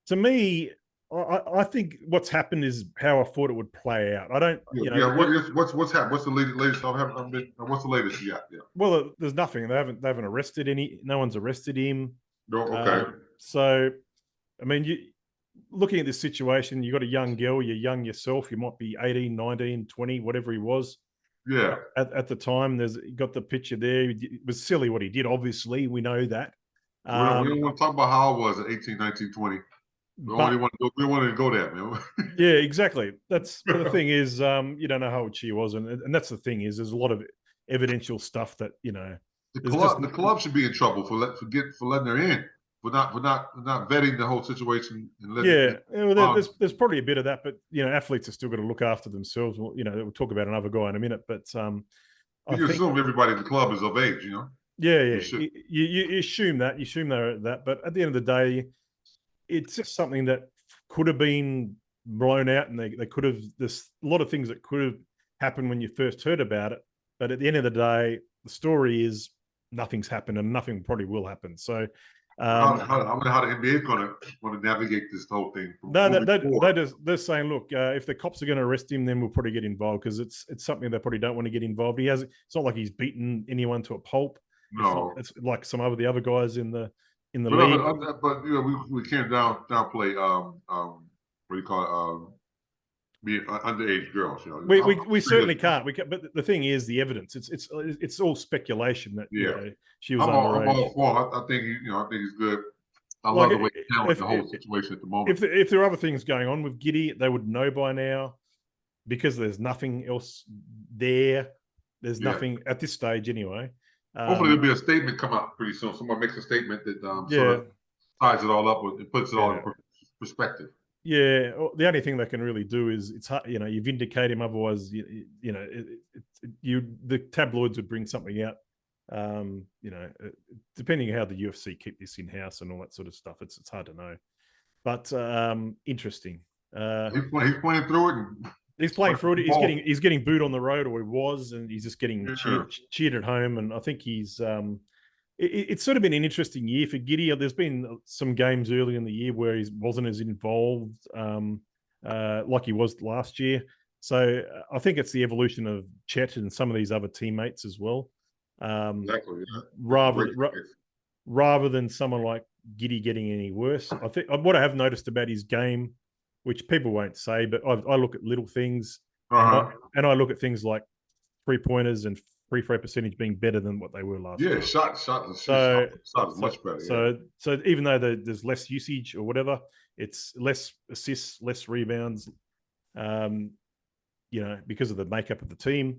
to me, I think what's happened is how I thought it would play out. I don't, what's happened? What's the latest? What's the latest? Yeah. Well, there's nothing. They haven't arrested no one's arrested him. No, okay. So, I mean, looking at this situation, you got a young girl, you're young yourself. You might be 18, 19, 20, whatever he was. Yeah. At the time. You got the picture there. It was silly what he did. Obviously, we know that. We don't want to talk about how it was at 18, 19, 20. We don't want to go there, man. Yeah, exactly. But the thing is, you don't know how old she was, and that's the thing is, there's a lot of evidential stuff that the club should be in trouble for letting her in, for not vetting the whole situation and letting. There's probably a bit of that, but athletes are still got to look after themselves. Well, we'll talk about another guy in a minute, but I think assume everybody in the club is of age, Yeah. You assume that. You assume they're that, but at the end of the day, it's just something that could have been blown out, and they could have. There's a lot of things that could have happened when you first heard about it, but at the end of the day, the story is nothing's happened, and nothing probably will happen. So, I wonder how the NBA is going to navigate this whole thing. They're saying, look, if the cops are going to arrest him, then we'll probably get involved, because it's something they probably don't want to get involved. It's not like he's beaten anyone to a pulp. No, it's like some of the other guys in the league. But we can't downplay what do you call it? Being underage girls. We certainly can't. But the thing is, the evidence. It's all speculation that she was underage. I'm all for. I think he's good. I love the way he handled the whole situation at the moment. If there are other things going on with Giddey, they would know by now, because there's nothing else there. There's nothing at this stage anyway. Hopefully there'll be a statement come out pretty soon. Someone makes a statement that sort of ties it all up and puts it all in perspective. Yeah, the only thing they can really do is it's hard, you vindicate him. Otherwise, the tabloids would bring something out. Depending on how the UFC keep this in house and all that sort of stuff, it's hard to know. But interesting. He's playing through it. He's playing through it. He's getting booed on the road, or he was, and he's just getting cheered at home. And I think he's. It's sort of been an interesting year for Giddey. There's been some games early in the year where he wasn't as involved like he was last year. So I think it's the evolution of Chet and some of these other teammates as well. Exactly. Rather than someone like Giddey getting any worse. I think what I have noticed about his game, which people won't say, but I look at little things, and I look at things like 3-pointers and free throw percentage being better than what they were last year. Shot is much better. So even though there's less usage or whatever, it's less assists, less rebounds. Because of the makeup of the team,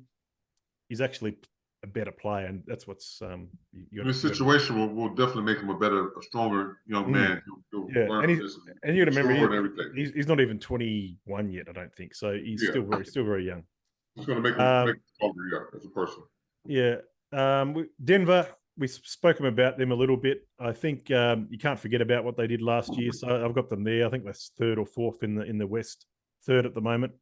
he's actually a better player, and that's what's this situation will definitely make him a stronger young man. And you got to remember, he's not even 21 yet, I don't think. So he's still very young. It's going to make him stronger, as a person. Yeah. Denver, we've spoken about them a little bit. I think you can't forget about what they did last year. So I've got them there. I think that's third or fourth in the West, third at the moment.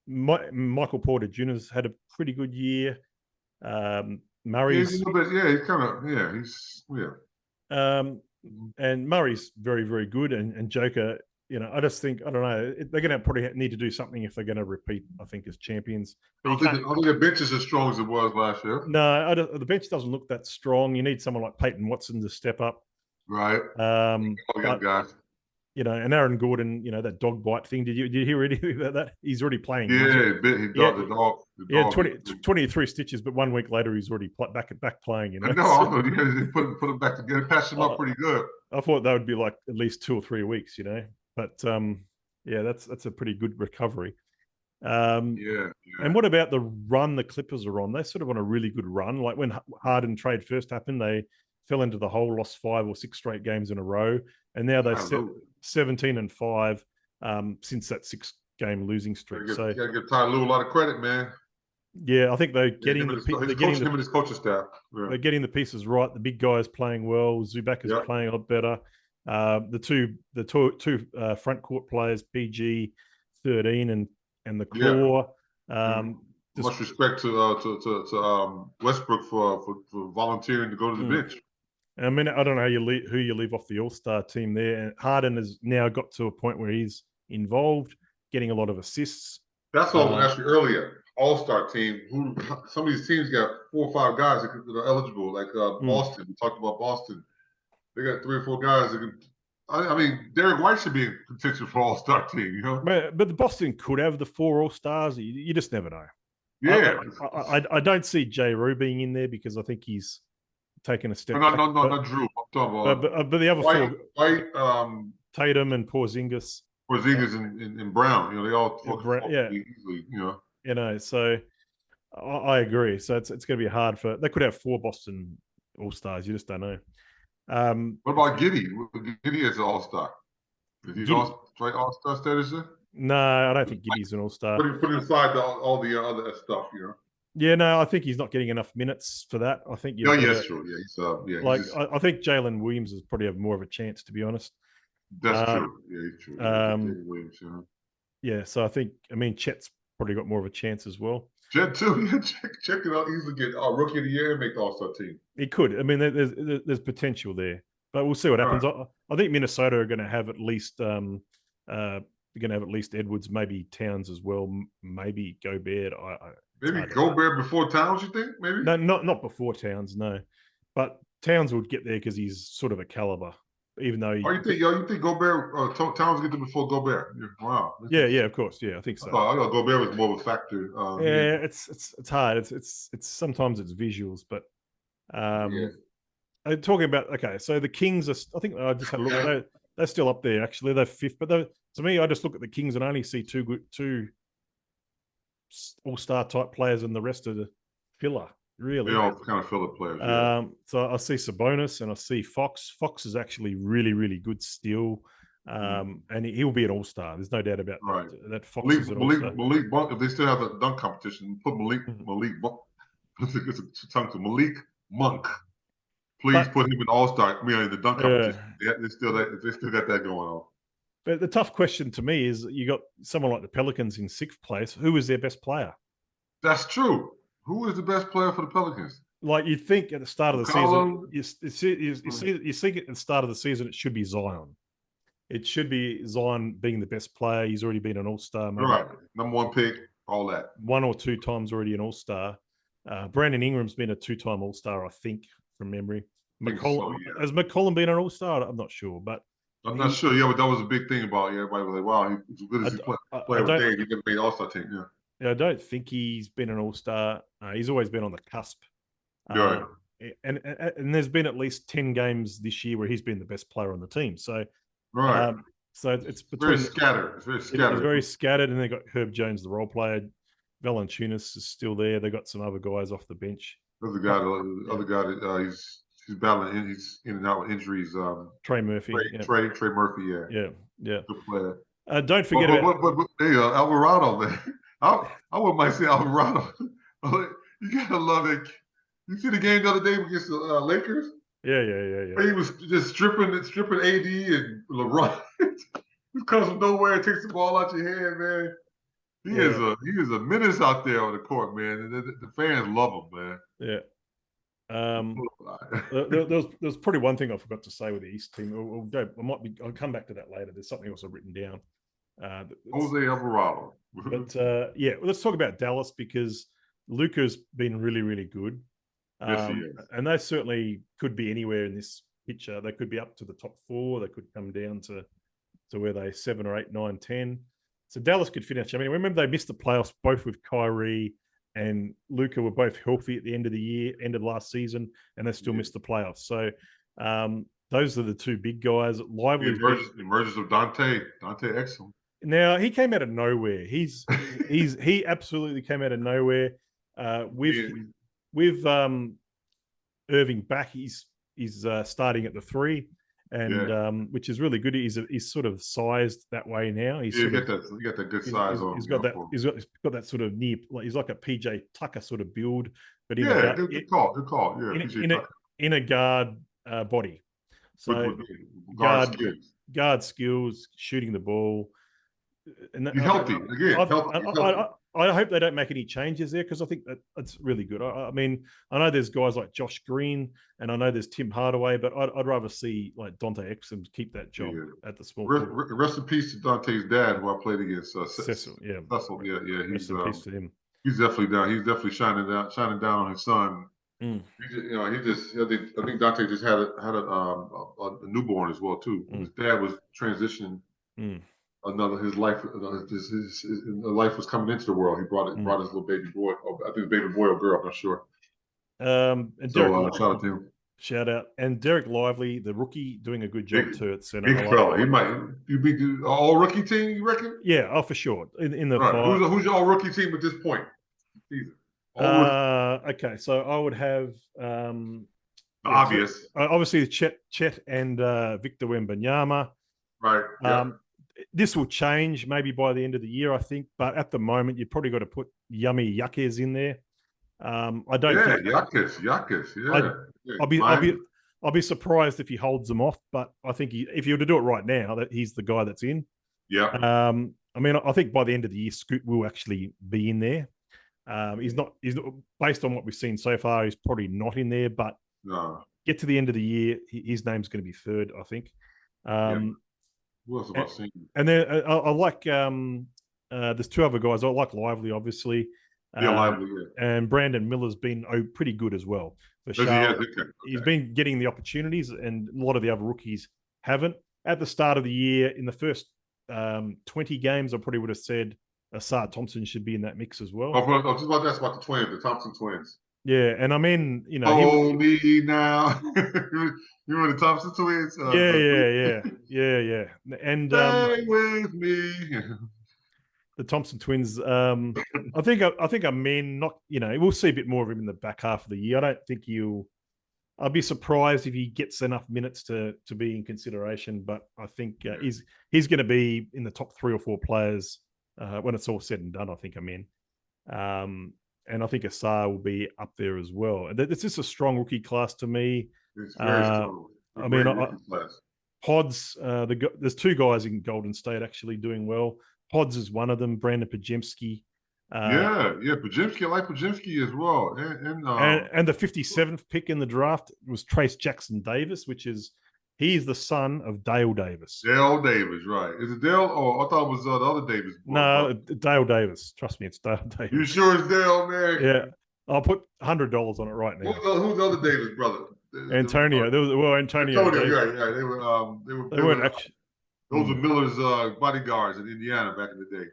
Michael Porter Jr.'s had a pretty good year. Murray's and Murray's very, very good, and Joker. I just think, I don't know, they're going to probably need to do something if they're going to repeat, I think, as champions. But I think the bench is as strong as it was last year. No, the bench doesn't look that strong. You need someone like Peyton Watson to step up. Right. Guys. And Aaron Gordon, that dog bite thing. Did you hear anything about that? He's already playing. Yeah, he got the dog. Yeah, 23 stitches, but 1 week later he's already back playing. I know. They put him back together, patched him up pretty good. I thought that would be like at least 2 or 3 weeks, But that's a pretty good recovery. And what about the run the Clippers are on? They're sort of on a really good run. Like when Harden trade first happened, they fell into the hole, lost 5 or 6 straight games in a row, and now they're 17-5 since that 6-game losing streak. So you got to give Ty Lue a lot of credit, man. Yeah, I think they're getting him and his coaching staff. Yeah. They're getting the pieces right. The big guy is playing well. Zubac is playing a lot better. The two front court players, PG 13 and the Claw. Much respect to Westbrook for volunteering to go to the bench. I mean, I don't know who you leave off the All-Star team there. And Harden has now got to a point where he's involved, getting a lot of assists. That's what I was asking earlier. All-Star team. Some of these teams got 4 or 5 guys that are eligible, like Boston. We talked about Boston. They got 3 or 4 guys that can. I mean, Derek White should be in contention for All-Star team. But the Boston could have the 4 All-Stars. You just never know. Yeah. I don't see J. Rue being in there because I think he's taken a step back. No, not Drew. I'm talking about But the other four, White, Tatum and Porzingis, Porzingis and Brown. You know, they all yeah, easily. You know. So I agree. So it's going to be hard for. They could have 4 Boston All Stars. You just don't know. What about Giddey? Giddey is an All-Star. Is he All-Star status? No, I don't think Giddey's an All-Star. Put aside all the other stuff, you know. Yeah, no, I think he's not getting enough minutes for that. I think That's true. Yeah, he's I think Jalen Williams is probably have more of a chance, to be honest. That's true. Yeah, he's true. Williams, yeah, so I mean, Chet's probably got more of a chance as well. Chet too. Yeah, Chet could easily get Rookie of the Year and make the All-Star team. He could. I mean, there's potential there, but we'll see what happens. Right. I think Minnesota are going to have at least Edwards, maybe Towns as well, maybe Gobert. Maybe Gobert before Towns, you think? Maybe no, not before Towns, no. But Towns would get there because he's sort of a caliber. Even though you think Gobert Towns get there before Gobert? Wow. Yeah, of course. Yeah, I think so. I thought Gobert was more of a factor. It's hard. It's sometimes it's visuals, but talking about so the Kings are. I think I just had a look. They're still up there. Actually, they're 5th. But to me, I just look at the Kings and only see two All-Star type players, and the rest of the filler. Really, they all kind of filler players. Yeah. So I see Sabonis and I see Fox. Fox is actually really, really good still, and he'll be an All-Star. There's no doubt about that. Fox is an All-Star. Malik Monk, if they still have the dunk competition, put Malik Monk. It's a tongue to Malik Monk. Please put him in All-Star. I mean, in the dunk competition. They still got that going on. But the tough question to me is, you got someone like the Pelicans in 6th place. Who is their best player? That's true. Who is the best player for the Pelicans? Like, you'd think at the start of the season, you think at the start of the season it should be Zion. It should be Zion being the best player. He's already been an All-Star. Right. Number 1 pick, all that. 1 or 2 times already an All-Star. Brandon Ingram's been a 2-time All-Star, I think, from memory. Has McCollum been an All-Star? I'm not sure, but I'm not sure. Yeah, but that was a big thing about everybody was like, wow, he's as good as he played with Dave. He never made All-Star team. Yeah. I don't think he's been an All-Star. He's always been on the cusp. Right. And there's been at least 10 games this year where he's been the best player on the team. So, so it's between very scattered. It's very scattered. It's very scattered, and they got Herb Jones, the role player. Valanciunas is still there. They got some other guys off the bench. There's the other guy. He's battling. He's in and out with injuries. Trey Murphy. Trey Murphy. Yeah. Good player. Don't forget about Alvarado, man. I wouldn't mind saying Alvarado. You gotta love it. You see the game the other day against the Lakers? Yeah. He was just stripping AD and LeBron. He comes from nowhere, takes the ball out your hand, man. He is a menace out there on the court, man. And the fans love him, man. Yeah. There's probably one thing I forgot to say with the East team. I'll come back to that later. There's something else I've written down. Jose Alvarado. But let's talk about Dallas, because Luka's been really, really good. Yes, he is. And they certainly could be anywhere in this picture. They could be up to the top 4. They could come down to where they 7 or 8, 9, 10. So Dallas could finish. I mean, remember they missed the playoffs both with Kyrie and Luka were both healthy at the end of last season, and they still missed the playoffs. So those are the 2 big guys. Lively emergence of Dante Exum. Now, he came out of nowhere. He absolutely came out of nowhere. With Irving back, he's starting at the 3, and which is really good. He's sort of sized that way now. You got that good size on. He's got that sort of near. He's like a PJ Tucker sort of build, but good call. Yeah, in a guard body. So guard skills, shooting the ball. And he's healthy again. I hope they don't make any changes there, because I think that's really good. I mean, I know there's guys like Josh Green, and I know there's Tim Hardaway, but I'd rather see like Dante Exum keep that job at the small. Rest in peace to Dante's dad, who I played against. Cecil, yeah. He's rest in peace to him. He's definitely down. He's definitely shining down on his son. Mm. I think Dante just had a newborn as well too. His dad was transitioning. another his life. His life was coming into the world. He brought his little baby boy. I think baby boy or girl. I'm not sure. And So Derek, shout out to him. shout out, and Derek Lively, the rookie, doing a good job too at center. Big fella. He might be the all rookie team. You reckon? Yeah, oh for sure. In the All right. five. Who's your all rookie team at this point? Okay, so I would have obvious. So, obviously Chet and Victor Wembanyama. Right. Yeah. This will change maybe by the end of the year, I think. But at the moment, you've probably got to put Yummy Yuckers in there. I don't think Yuckers. Yeah. I'll be surprised if he holds them off. But I think if you were to do it right now, that he's the guy that's in. Yeah. I mean, I think by the end of the year, Scoot will actually be in there. He's not based on what we've seen so far. He's probably not in there, but get to the end of the year, his name's going to be third, I think. Who else have I seen? And then I like there's two other guys. I like Lively, obviously. Lively, and Brandon Miller's been pretty good as well. He's been getting the opportunities, and a lot of the other rookies haven't. At the start of the year, in the first 20 games, I probably would have said Sarr Thompson should be in that mix as well. I was just about to ask about the twins, the Thompson twins. Yeah, and I mean, you know, hold me now. You remember the Thompson twins? Yeah. And stay with me. The Thompson twins. I think a man. Not, you know, we'll see a bit more of him in the back half of the year. I don't think I'd be surprised if he gets enough minutes to be in consideration. But I think he's going to be in the top 3 or 4 players when it's all said and done. I think I'm in. And I think Sarr will be up there as well. It's just a strong rookie class to me. It's very strong. I mean, Pods, there's 2 guys in Golden State actually doing well. Pods is one of them, Brandon Pajemski. Pajemski. I like Pajemski as well. And the 57th pick in the draft was Trace Jackson Davis, he's the son of Dale Davis. Dale Davis, right. Is it Dale? Oh, I thought it was the other Davis. No, Dale Davis. Trust me, it's Dale Davis. You sure it's Dale, man? Yeah. I'll put $100 on it right now. Who's the other Davis brother? Antonio. Antonio. They weren't actually. Those were Miller's bodyguards in Indiana back in the day.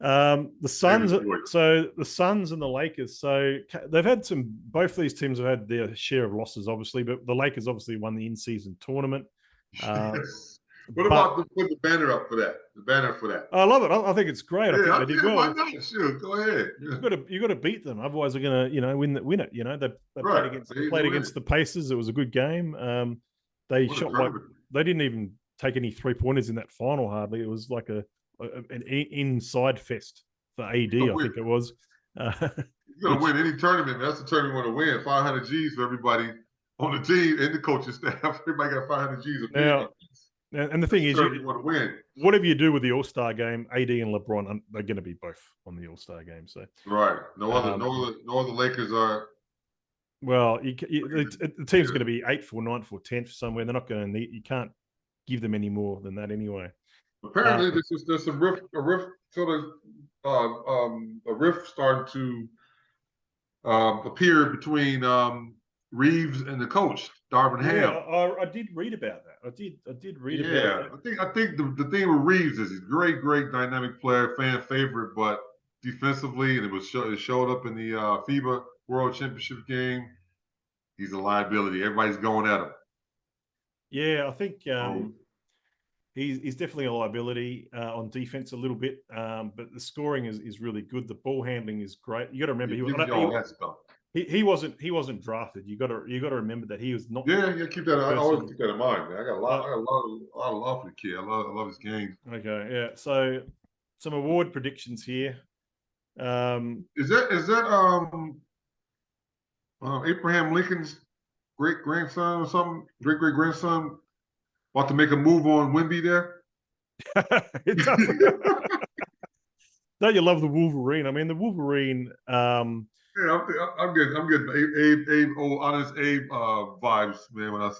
The Suns. So the Suns and the Lakers. So they've had both these teams have had their share of losses, obviously, but the Lakers obviously won the in-season tournament. Yes. What about putting the banner up for that? The banner for that. I love it. I think it's great. I think they did well. Why not? Sure, go ahead. You got to beat them, otherwise they're going to win it. You know they played against the Pacers. It was a good game. They didn't even take any 3-pointers in that final hardly. It was like an inside fest for AD. I think it was. You're gonna win any tournament. That's the tournament you want to win. 500 G's for everybody on the team and the coaching staff. Everybody got 500 G's. And the thing is, you want to win. Whatever you do with the All-Star game, AD and LeBron, they're going to be both on the All-Star game. So right, no other Lakers are. Well, the team's going to be 8th or 9th or 10th somewhere. They're not going to need. You can't give them any more than that anyway. Apparently, there's some rift starting to appear between Reeves and the coach, Darvin Ham. Yeah, I did read about that. I did read about that. I think the thing with Reeves is he's a great dynamic player, fan favorite, but defensively, and it showed up in the FIBA World Championship game. He's a liability. Everybody's going at him. Yeah, I think he's definitely a liability on defense a little bit, but the scoring is really good. The ball handling is great. You got to remember he wasn't drafted. You got to remember that he was not. Yeah, keep that. I always keep that in mind, man. I got a lot of love for the kid. I love his game. Okay, yeah. So some award predictions here. Is that Abraham Lincoln's great grandson or something? Great grandson about to make a move on Wemby there? It doesn't. Don't you love the Wolverine? I mean, the Wolverine. Yeah, I'm getting honest Abe vibes, man. When I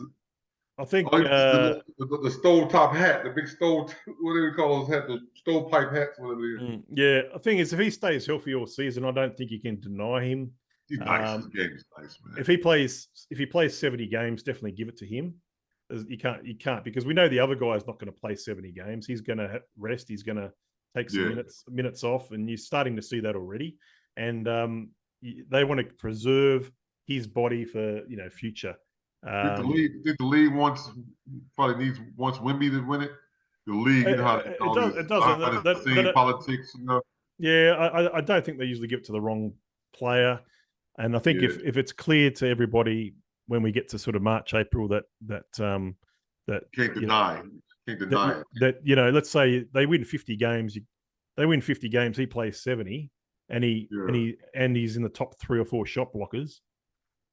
think the stove top hat, the big stove, what do they call those hats? The stovepipe hats, whatever it is. Yeah, the thing is, if he stays healthy all season, I don't think you can deny him. He's nice. His game is nice, man. If he plays 70 games, definitely give it to him. You can't because we know the other guy's not going to play 70 games. He's going to rest. He's going to take some minutes off, and you're starting to see that already. And they want to preserve his body for future. Think the league wants Wemby to win it. The league, how it doesn't. Politics, Yeah, I don't think they usually give it to the wrong player, and I think if it's clear to everybody when we get to sort of March, April that can't deny that let's say they win 50 games, he plays 70, and he's in the top 3 or 4 shot blockers,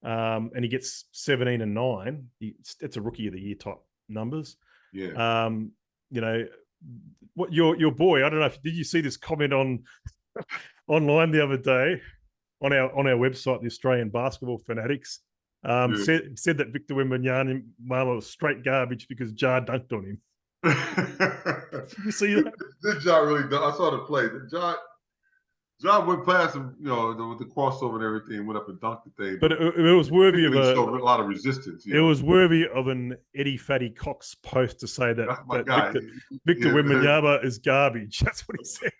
and he gets 17 and 9. It's a rookie of the year type numbers. Yeah. What your boy? I don't know. Did you see this comment on online the other day on our website, the Australian Basketball Fanatics? Said that Victor Wembanyama was straight garbage because Ja dunked on him. Did you see that? This Ja really done. I saw the play. Ja went past him, with the crossover and everything, went up and dunked the thing. But it was worthy of a lot of resistance. It was worthy of an Eddie Fatty Cox post to say that Victor Wembanyama is garbage. That's what he said.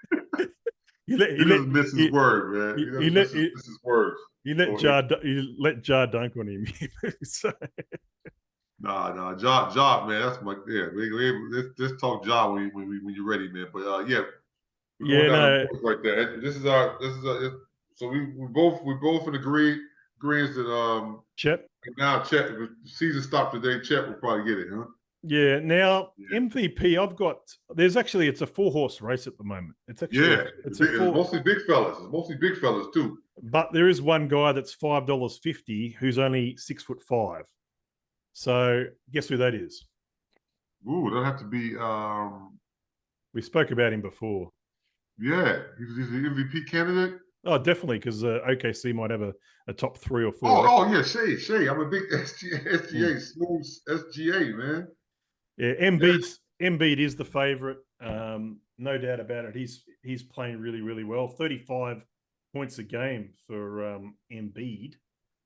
He doesn't miss his word, man. He doesn't miss his words. He let Ja dunk on him. So. Nah, Ja, man. That's my Let's talk Ja when you're ready, man. But right there. This is so we're both in agreement that Chet. Now Chet, if the season stopped today, Chet will probably get it, huh? Yeah. Now MVP, it's a 4-horse race at the moment. It's actually it's mostly big fellas. It's mostly big fellas too. But there is one guy that's $5.50 who's only 6'5". So guess who that is? Ooh, that'll have to be. We spoke about him before. Yeah, he's the MVP candidate. Oh, definitely, because OKC might have a top 3 or 4. Oh yeah, Shea. I'm a big SGA smooth SGA man. Yeah, Embiid is the favorite. No doubt about it. He's playing really, really well. 35 points a game for Embiid.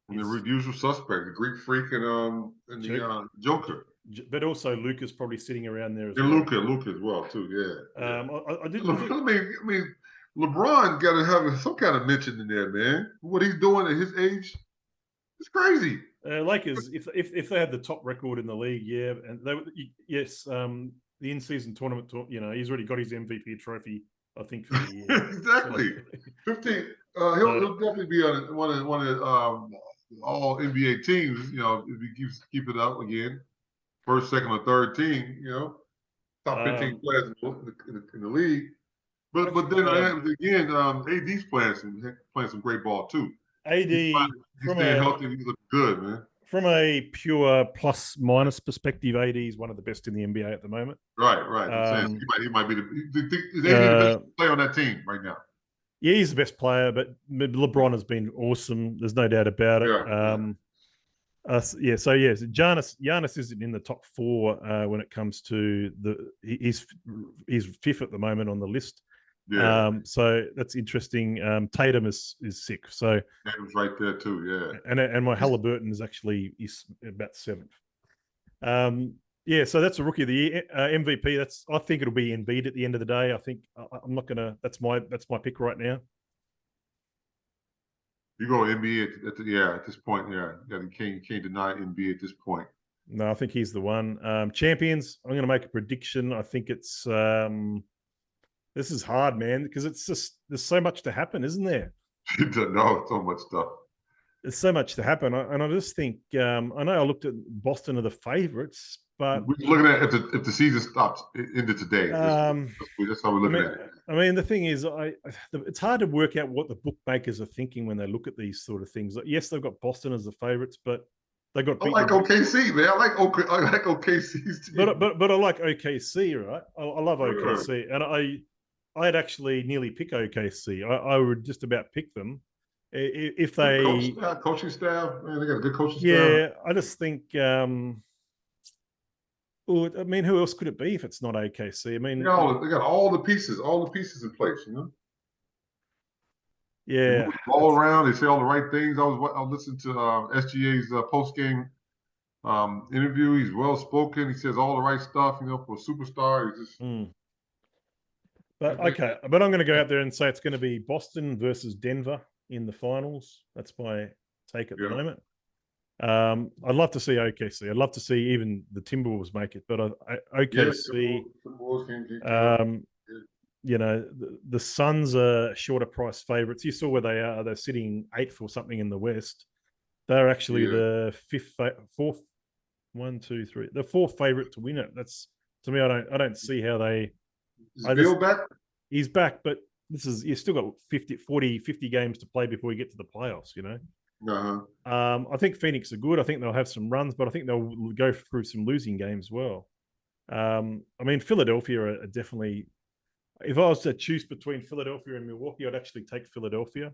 And the usual suspect, the Greek Freak and the Joker. But also Luka's probably sitting around there as well. Luka as well too. Yeah. I mean, LeBron got to have some kind of mention in there, man. What he's doing at his age, it's crazy. Lakers, if they had the top record in the league, and the in-season tournament, he's already got his MVP trophy, I think, for the year. Exactly. 15. He'll definitely be on one of all NBA teams. If he keep it up again, first, second, or third team. Top 15 players in the league. But then again, AD's playing some great ball too. AD, he's staying healthy. He looks good, man. From a pure plus minus perspective, AD is one of the best in the NBA at the moment. Right. He might be the best player on that team right now. Yeah, he's the best player, but LeBron has been awesome. There's no doubt about it. Giannis isn't in the top 4 when it comes to he's 5th at the moment on the list. Yeah. So that's interesting. Tatum is sick. So Tatum's right there too. Yeah. And my Halliburton is about 7th. So that's a rookie of the year. MVP. I think it'll be Embiid at the end of the day. I think I'm not gonna. That's my pick right now. You go NBA at this point. Yeah, you can't deny NBA at this point. No, I think he's the one. Champions. I'm going to make a prediction. I think it's. This is hard, man, because it's just there's so much to happen, isn't there? No, so much stuff. There's so much to happen, and I just think I know I looked at Boston are the favorites, but we're looking at if the season stops ended today. That's how we're looking at it. I mean, the thing is, it's hard to work out what the bookmakers are thinking when they look at these sort of things. Yes, they've got Boston as the favorites, but they got. I like OKC, man. I like OKC's team. But I like OKC, right? I love OKC, and I'd actually nearly pick OKC. I would just about pick them if they coaching staff. Man, they got a good coaching staff. Yeah, I just think. I mean, who else could it be if it's not OKC? I mean, they got all the pieces in place. Yeah, all around. They say all the right things. I was listening to SGA's post game interview. He's well spoken. He says all the right stuff. For a superstar, he's just. But okay, but I'm going to go out there and say it's going to be Boston versus Denver in the finals. That's my take at the moment. I'd love to see OKC. I'd love to see even the Timberwolves make it, but OKC. The Suns are shorter price favorites. You saw where they are. They're sitting 8th or something in the West. They're actually the fourth favorite to win it. That's, to me, I don't see how they. Is Bill back? He's back, but you've still got 50 games to play before you get to the playoffs, I think Phoenix are good. I think they'll have some runs, but I think they'll go through some losing games as well. Philadelphia are definitely. If I was to choose between Philadelphia and Milwaukee, I'd actually take Philadelphia.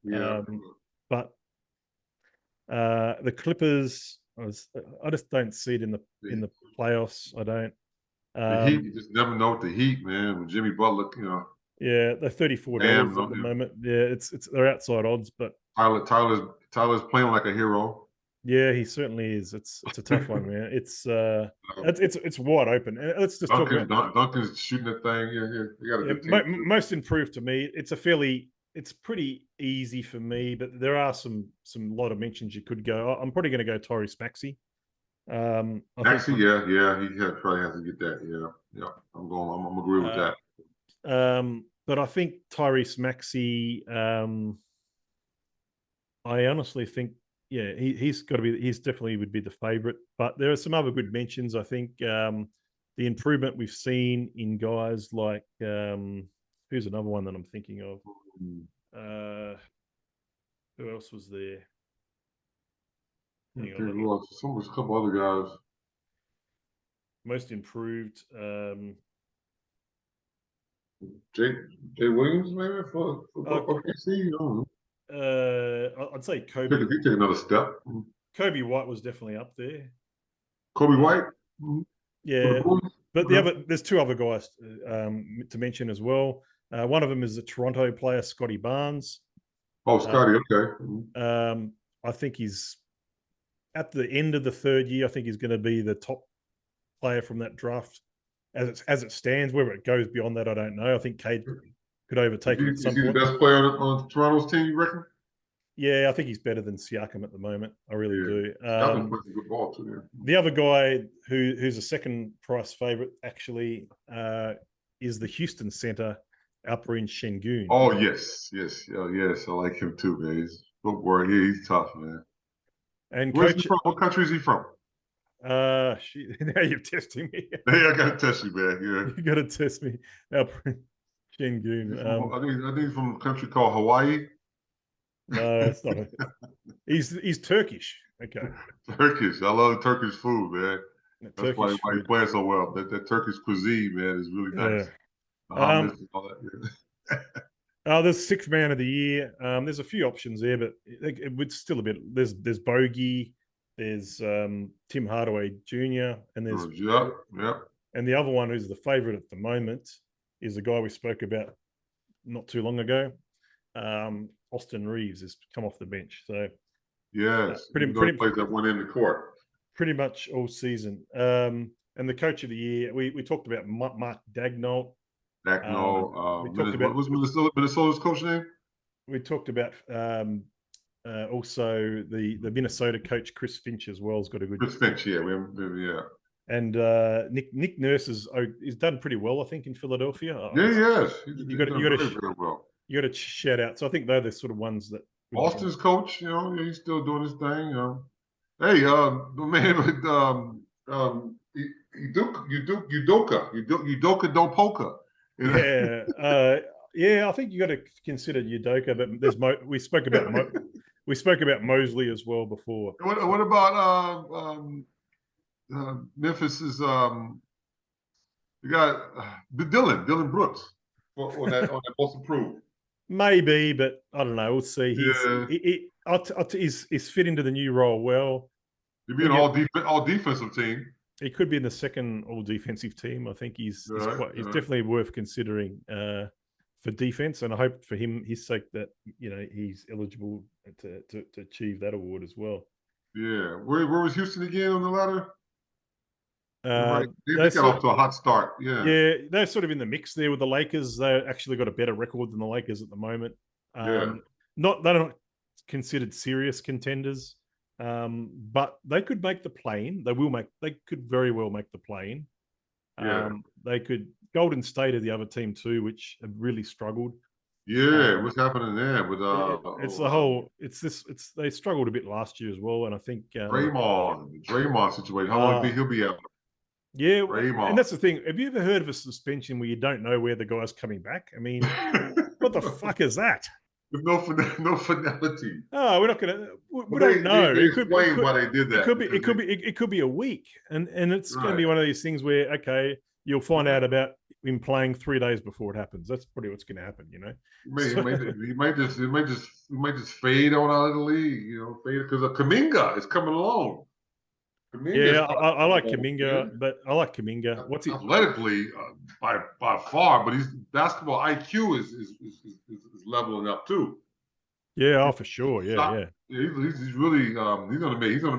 Yeah. But the Clippers, I just don't see it in the playoffs. I don't. The Heat, you just never know with the Heat, man. With Jimmy Butler, Yeah, they're $34 at the moment. Yeah, they're outside odds, but Tyler's playing like a hero. Yeah, he certainly is. It's a tough one, man. It's wide open. And let's just talk about Duncan's shooting that thing. You got a good team. Most improved to me. It's pretty easy for me, but there are some lot of mentions you could go. I'm probably going to go Tyrese Maxey. He probably has to get that. Yeah. I'm agree with that. But I think Tyrese Maxey. I honestly think. Yeah, he's definitely would be the favorite. But there are some other good mentions. I think the improvement we've seen in guys like who's another one that I'm thinking of. Who else was there? A couple other guys. Most improved. Jay Williams, maybe for OKC. I'd say Kobe. He take another step. Kobe White was definitely up there. Kobe White. Yeah, but there's two other guys to mention as well. One of them is the Toronto player Scotty Barnes. Oh, Scotty, okay. I think he's at the end of the third year. I think he's going to be the top player from that draft as it stands. Whether it goes beyond that, I don't know. I think Cade could overtake him at some point. Is he the best player on Toronto's team, you reckon? Yeah, I think he's better than Siakam at the moment. I really do. Siakam plays a good ball too. Yeah. The other guy who's a second price favorite actually is the Houston center, Alperen Şengün. Oh yes. I like him too, man. He's tough, man. And where's he from? What country is he from? Now you're testing me. Hey, I gotta test you, man. Yeah, you gotta test me. Alperen Şengün. I think he's from a country called Hawaii. No, it's not. He's Turkish. Okay. Turkish. I love Turkish food, man. That's why he plays so well. That Turkish cuisine, man, is really nice. There's sixth man of the year. There's a few options there, but it would still a bit. There's Bogey. There's Tim Hardaway Jr. and there's And the other one who's the favorite at the moment is the guy we spoke about not too long ago. Austin Reeves has come off the bench, so pretty played that one in the court pretty much all season. And the coach of the year, we talked about Mark Daigneault. What was Minnesota's coach name? We talked about also the Minnesota coach Chris Finch as well has got a good. Chris Finch, And Nick Nurse he's done pretty well, I think, in Philadelphia. You got to shout out. So I think they're the sort of ones that Austin's coach, he's still doing his thing. Hey, the man with Udoka don't poker. Yeah, I think you got to consider Udoka, but there's we spoke about Mosley as well before. What about Memphis's you got Dylan Brooks on that most improved. Maybe, but I don't know. We'll see. He's fit into the new role well. He'd be an all defensive team. He could be in the second all defensive team. I think he's definitely worth considering for defense, and I hope for his sake that he's eligible to achieve that award as well. Yeah. Where was Houston again on the ladder? You're Uh, right. They they're got sort off to a hot start. Yeah. yeah, they're sort of in the mix there with the Lakers. They actually got a better record than the Lakers at the moment. Yeah. They're not considered serious contenders, but they could make the play-in. They could very well make the play-in. Yeah. They could. Golden State are the other team too, which have really struggled. Yeah. What's happening there with It's the whole. It's this. It's they struggled a bit last year as well, and I think Draymond situation? How long think he'll be out? yeah, and Draymond. that's the thing. Have you ever heard of a suspension where you don't know where the guy's coming back? I mean, what the fuck is that? With no finality. Oh, we're not gonna. We But don't know. they explained why they did that. It could be a week, and it's going to Right. be one of these things where okay, you'll find out about him playing 3 days before it happens. That's probably what's going to happen, you know. He might just fade on out of the league, fade because Kaminga is coming along. Yeah, I like Kaminga, but I like Kaminga. What's he athletically by far, but his basketball IQ is leveling up too. Yeah, oh, for sure. Yeah. He's really he's gonna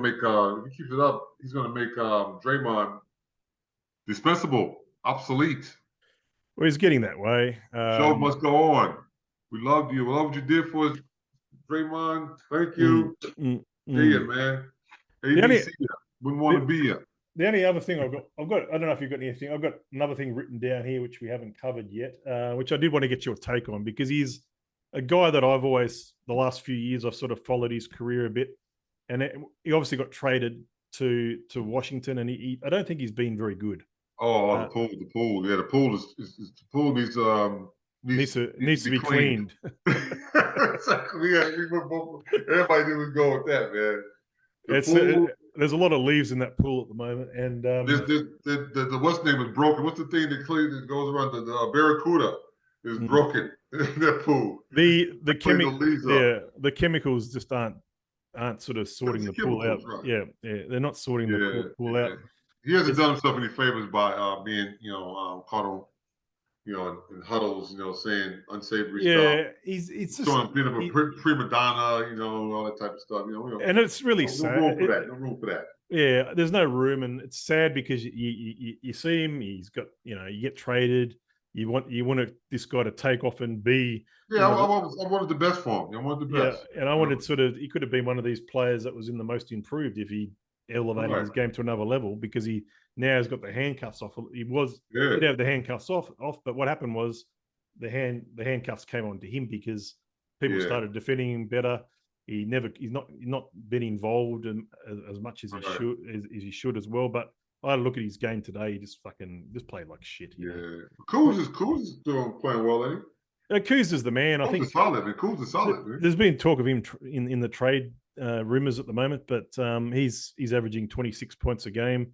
make if he keeps it up, he's gonna make Draymond dispensable, obsolete. Well, he's getting that way. Show must go on. We loved you. We love what you did for us, Draymond. Thank you. See ya, man. ABC, wouldn't want to be you. The only other thing I've got, I don't know if you've got anything. I've got another thing written down here, which we haven't covered yet, which I did want to get your take on because he's a guy that I've always, the last few years, I've sort of followed his career a bit. And he obviously got traded to Washington, and I don't think he's been very good. Oh, the Poole. Yeah, the Poole the Poole needs to be cleaned. Exactly. Yeah, everybody knew we'd go with that, man. There's a lot of leaves in that pool at the moment, and the what's name is broken. What's the thing that goes around the Barracuda is broken in that pool. The chemicals just aren't sort of sorting the pool out. Right. Yeah, they're not sorting the pool out. He hasn't done himself any favors by being, caught on, in huddles, saying unsavory stuff. Yeah, he's just being a prima donna, all that type of stuff. And it's really sad. No room for that. Yeah, there's no room, and it's sad because you see him. He's got, you get traded. You want this guy to take off and be. Yeah, I wanted the best for him. I wanted the best. Yeah, and I wanted he could have been one of these players that was in the most improved if he elevated his game to another level, because he now has got the handcuffs off. He'd have the handcuffs off, but what happened was the handcuffs came onto him because people started defending him better. He's not been involved as much as he should as well. But I had a look at his game today. He just played like shit. Kuz is doing playing well, ain't he? Kuz is the man. I think Kuz is solid. There's been talk of him in the trade rumors at the moment, but he's averaging 26 points a game.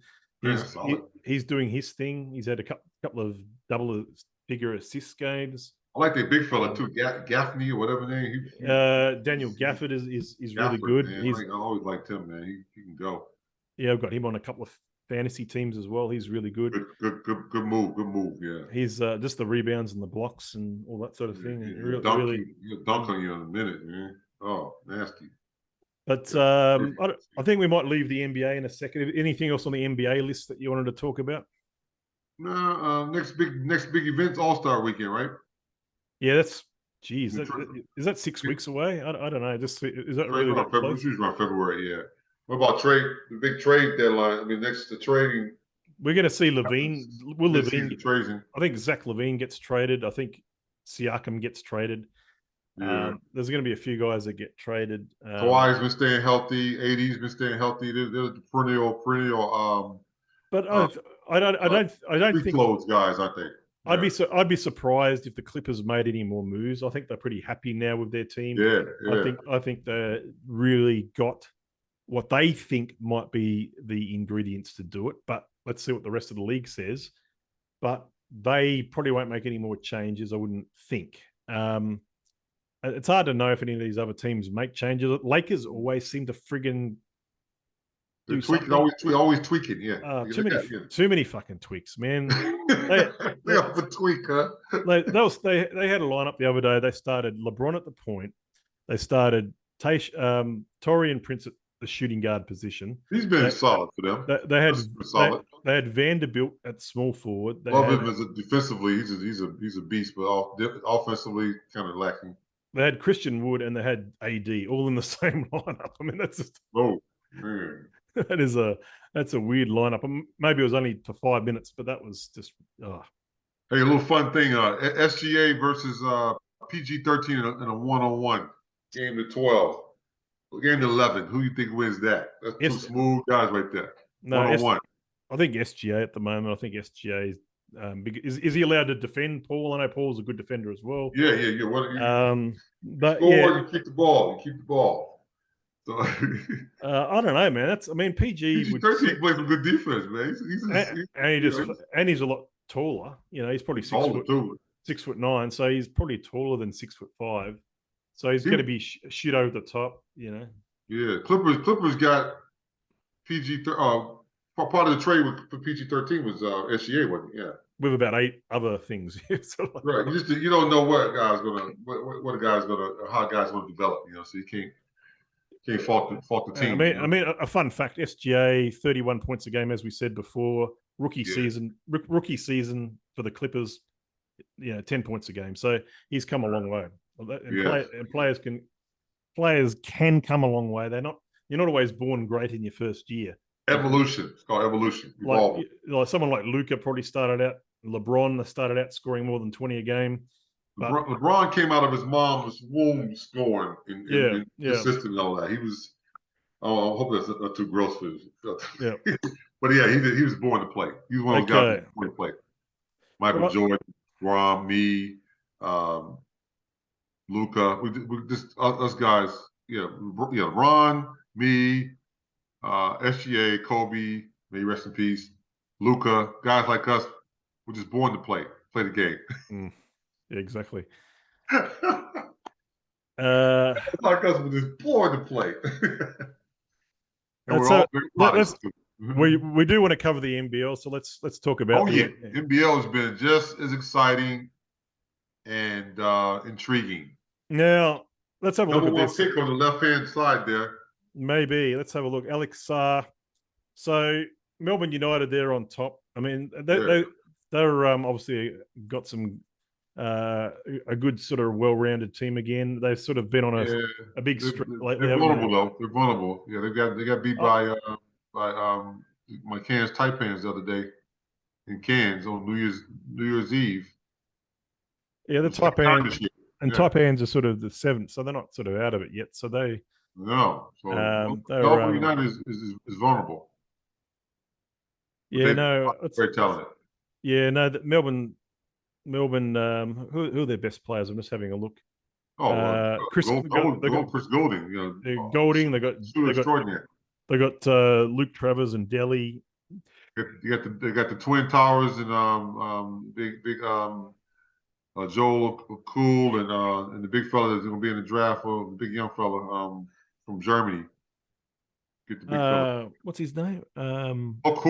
He's doing his thing. He's had a couple of double-figure assist games. I like that big fella too, Gaffney or whatever name. Daniel Gafford is really good. I always liked him, man. He can go. Yeah, I've got him on a couple of fantasy teams as well. He's really good. Good move. Yeah. He's just the rebounds and the blocks and all that sort of thing. He'll dunk on you in a minute, man. Oh, nasty. But I think we might leave the NBA in a second. Anything else on the NBA list that you wanted to talk about? No. Next big event's All-Star Weekend, right? Yeah, that's. Geez, is that 6 weeks away? I don't know. Is that really that close? It's usually around February. Yeah. What about the big trade deadline? I mean, next to trading. We're going to see Levine. I think Zach Levine gets traded. I think Siakam gets traded. Yeah. There's going to be a few guys that get traded. Kawhi's been staying healthy. AD's been staying healthy. They're the perennial. But I don't think clothes guys. I think. Yeah. I'd be surprised if the Clippers made any more moves. I think they're pretty happy now with their team. Yeah. I think they really got what they think might be the ingredients to do it. But let's see what the rest of the league says. But they probably won't make any more changes, I wouldn't think. It's hard to know if any of these other teams make changes. Lakers always seem to friggin' do something. Always tweaking, yeah. Too many fucking tweaks, man. They have a tweak, huh? They had a lineup the other day. They started LeBron at the point. They started Taurean Prince the shooting guard position. He's been solid for them. They had solid. They had Vanderbilt at small forward. Love him as defensively. He's a beast, but offensively kind of lacking. They had Christian Wood and they had AD all in the same lineup. I mean, that's just man. That's a weird lineup. Maybe it was only for 5 minutes, but that was just. Hey, a little fun thing: SGA versus PG-13 in a one-on-one game to 12, game to 11. Who do you think wins that? That's two smooth guys right there. No, one-on-one. I think SGA at the moment. I think SGA is he allowed to defend Poole? I know Poole's a good defender as well. Yeah. But score, yeah, you keep the ball. So I don't know, man. PG-13 plays some good defense, man. He's a lot taller. You know, he's probably 6'9", so he's probably taller than 6'5". So he's going to be shoot over the top. You know. Yeah, Clippers got PG. Part of the trade for PG-13 was SGA, wasn't it? Yeah. With about 8 other things. Right. You don't know what a guy's how a guy's gonna develop. You know, so you can't fault the team. I mean, a fun fact: SGA 31 points a game, as we said before. Rookie season for the Clippers, 10 points a game. So he's come a long way. And players can come a long way. You're not always born great in your first year. Evolution. It's called evolution. Like someone like Luka probably started out. LeBron started out scoring more than 20 a game. LeBron came out of his mom's womb scoring and consistent and all that. He was. Oh, I hope that's not too gross for you. Yeah. But yeah, he was born to play. He was one of those guys born to play. Michael Jordan, Ron, me, Luka. We just us guys. Yeah, Ron, me, SGA, Kobe, may he rest in peace. Luka, guys like us, we're just born to play the game. Yeah, exactly. Like us, we're just born to play. And we do want to cover the NBL, so let's talk about. NBL has been just as exciting and intriguing. Now let's have a look at this. Pick on the left-hand side there. Maybe let's have a look. Alex Sarr. So Melbourne United, they're on top. I mean, they're obviously got some a good sort of well-rounded team again. They've sort of been on a big streak lately. They're vulnerable though. They're vulnerable. Yeah, they got beat by my Cairns Taipans the other day in Cairns on New Year's Eve. Yeah, the Taipans Taipans are sort of the 7th, so they're not sort of out of it yet. So they Melbourne United is vulnerable. Yeah, it's very talented. Yeah, no, Melbourne. Who are their best players? I'm just having a look. Chris Golding. Golding. They got Luke Travers and Delhi. They got the Twin Towers and big Joel Poole and the big fella that's going to be in the draft, the big young fella from Germany. Get the big fella. What's his name? Hooker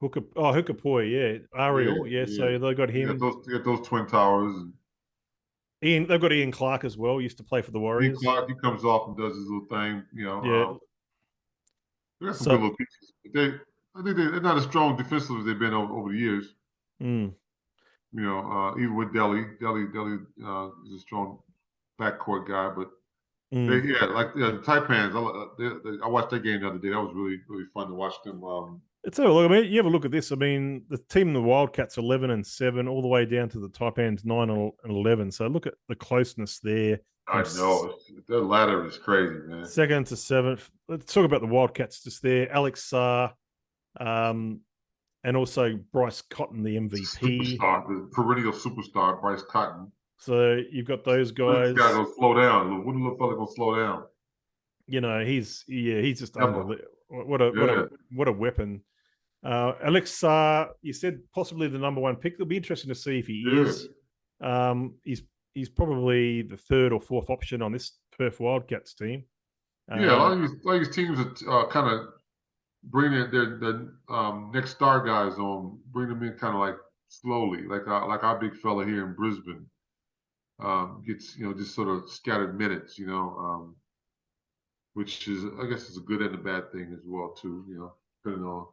Hooker, yeah. Ariel, yeah. So they got him. They got those Twin Towers. They've got Ian Clark as well. Used to play for the Warriors. Ian Clark, he comes off and does his little thing. They got some good little pieces. I think they're not as strong defensively as they've been over the years. Even with Delhi is a strong backcourt guy, but the Taipans. I watched that game the other day. That was really, really fun to watch them. Let's have a look. I mean, you have a look at this. I mean, the team, the Wildcats, 11-7, all the way down to the Taipans 9-11. So look at the closeness there. I know their ladder is crazy, man. 2nd to 7th. Let's talk about the Wildcats just there. Alex Sarr, and also Bryce Cotton, the MVP, the perennial superstar, Bryce Cotton. So you've got those guys. This guy's gonna slow down. When the little fella gonna slow down? He's just unbelievable. What a weapon. Alex Sarr, you said possibly the number 1 pick. It'll be interesting to see if he is. He's probably the 3rd or 4th option on this Perth Wildcats team. A lot of these teams are kind of bringing their next star guys on, bring them in kind of like slowly, like our big fella here in Brisbane gets just sort of scattered minutes. which is, I guess, is a good and a bad thing as well too. Depending on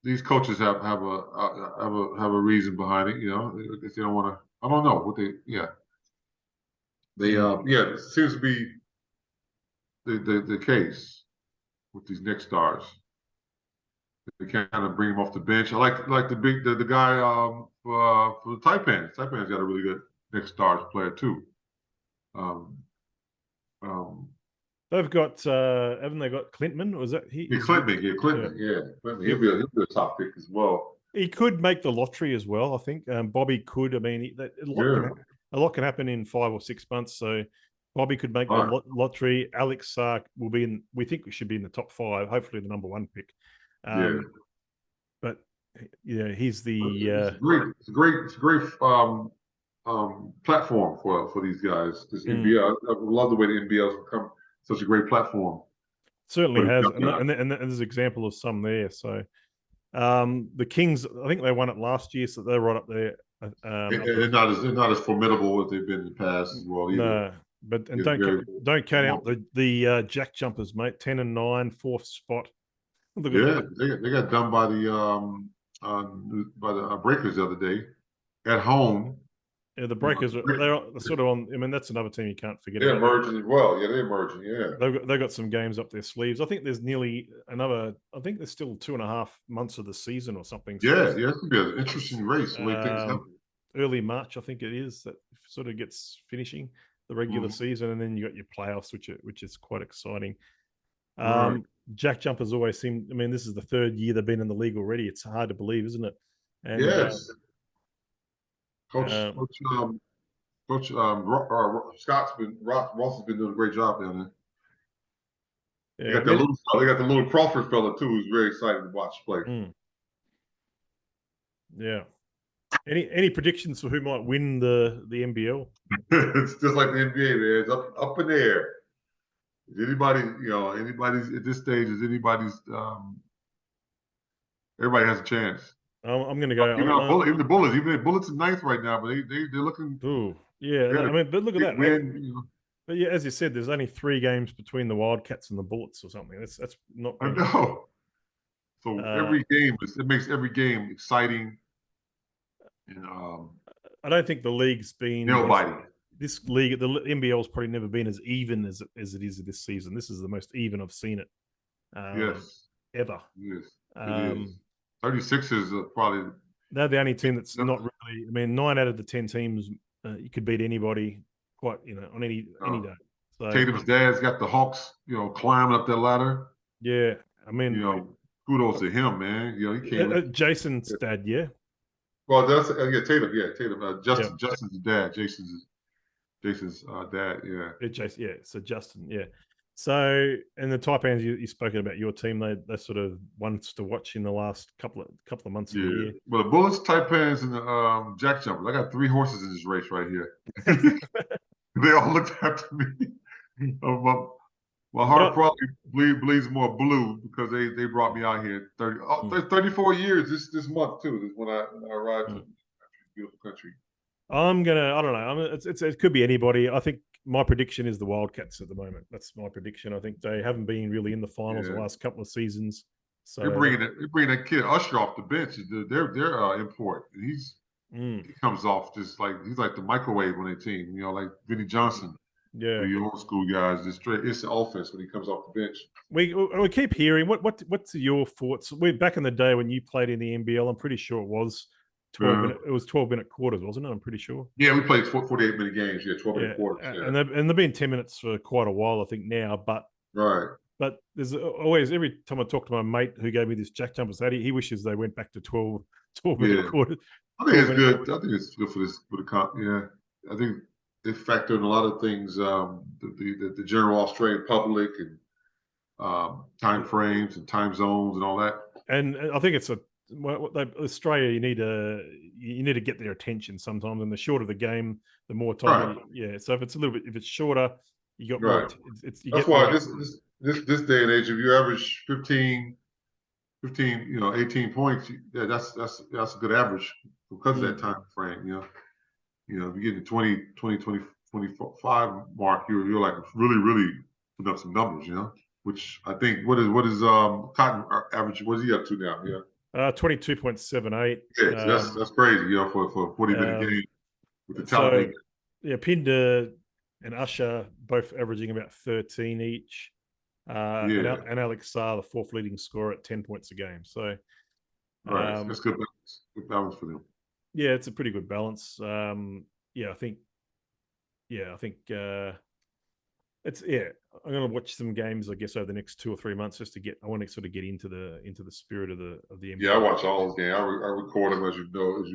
these coaches have a reason behind it. If they don't want to, I don't know what it seems to be the case with these next stars. They kind of bring him off the bench. I like the guy for the Taipans. Taipans got a really good next stars player too. Um, They've got haven't they got Clintman? Was that he? Clinton. He'll be a top pick as well. He could make the lottery as well. I think Bobby could. I mean, a lot can happen in 5 or 6 months. So Bobby could make the lottery. Alex Sarr will be in. We think we should be in the top 5. Hopefully, the number 1 pick. But yeah, he's the. It's a great platform for these guys. This NBL, I love the way the NBL has become such a great platform. Certainly has, and there's an example of some there. So the Kings, I think they won it last year, so they're right up there. They're not as formidable as they've been in the past as well. Either. No, but don't count out the Jack Jumpers, mate. 10 and 9, 4th spot. They got done by the Breakers the other day at home. Yeah, the Breakers they're sort of on. I mean, that's another team you can't forget. They're emerging as well. Yeah, they're emerging. Yeah, they've got some games up their sleeves. I think there's nearly another. I think there's still 2.5 months of the season or something. So it's going to be an interesting race. The way things happen. Early March, I think it is, that sort of gets finishing the regular season, and then you got your playoffs, which is quite exciting. Right. Jack Jumpers always seem. I mean, this is the 3rd year they've been in the league already. It's hard to believe, isn't it? And, yes. Coach Ross has been doing a great job down there. Yeah, they got the little Crawford fella too, who's very excited to watch play. Yeah. Any predictions for who might win the NBL? It's just like the NBA, man. It's up in the air. Is anybody's at this stage? Is anybody's? Everybody has a chance. I'm going to go. Even the Bullets in 9th right now, but they're looking. Ooh, yeah. I mean, but look at that. But yeah, as you said, there's only 3 games between the Wildcats and the Bullets or something. That's not. I know. So every game it makes every game exciting. And, I don't think the league's been. Nobody. This league, the NBL's probably never been as even as it is this season. This is the most even I've seen it. Yes. Ever. Yes. It is. 36ers are probably. They're the only team that's not really. I mean, 9 out of the 10 teams, you could beat anybody quite, on any day. So, Tatum's dad's got the Hawks, climbing up that ladder. Yeah, I mean, kudos to him, man. He came. Jason's dad, yeah. Well, that's Tatum. Yeah, Tatum. Justin's dad. Jason's dad. Yeah. Jason. Yeah. So Justin. Yeah. So, and the Taipans, you spoken about your team. They sort of ones to watch in the last couple of months of the year. Well, the Bullets, Taipans, and the Jack Jumpers. I got 3 horses in this race right here. They all looked after me. My heart probably bleeds more blue because they brought me out here 34 years this month too. This is when I arrived to this beautiful country. I don't know. It could be anybody. I think my prediction is the Wildcats at the moment. That's my prediction. I think they haven't been really in the finals the last couple of seasons. So they're bringing that kid Usher off the bench. Their import. He comes off just like he's like the microwave on their team. Like Vinny Johnson. Yeah, the old school guys. Just straight instant offense when he comes off the bench. We keep hearing what's your thoughts? Back in the day when you played in the NBL, I'm pretty sure it was 12-minute quarters, wasn't it? I'm pretty sure. Yeah, we played 48-minute games. Yeah, 12-minute quarters. Yeah. And they've been 10 minutes for quite a while, I think now. But right. But there's always, every time I talk to my mate who gave me this Jack Jumpers, he wishes they went back to 12-minute quarters. I think it's good. I think it's good for the yeah. I think they factor in a lot of things, the general Australian public and time frames and time zones and all that. And I think it's Australia. You need to get their attention sometimes. And the shorter the game, the more time. Right. So if it's if it's shorter, you got more. That's why this day and age, if you average 15, 18 points, that's a good average because of that time frame. If you get the 20, 25 mark, you're like really, really putting up some numbers, which I think what is Cotton average? What's he up to now? Yeah. 22.78. Yeah, so that's crazy, for a 40-minute game with the talent. Yeah, Pinder and Usher both averaging about 13 each. And Alex Sarr, the fourth leading scorer, at 10 points a game. So, right, that's good balance. Good balance for them. Yeah, it's a pretty good balance. I think it's I'm going to watch some games, I guess, over the next 2 or 3 months just to I want to sort of get into the spirit of the NBA. Yeah, I watch all those games. I record them as you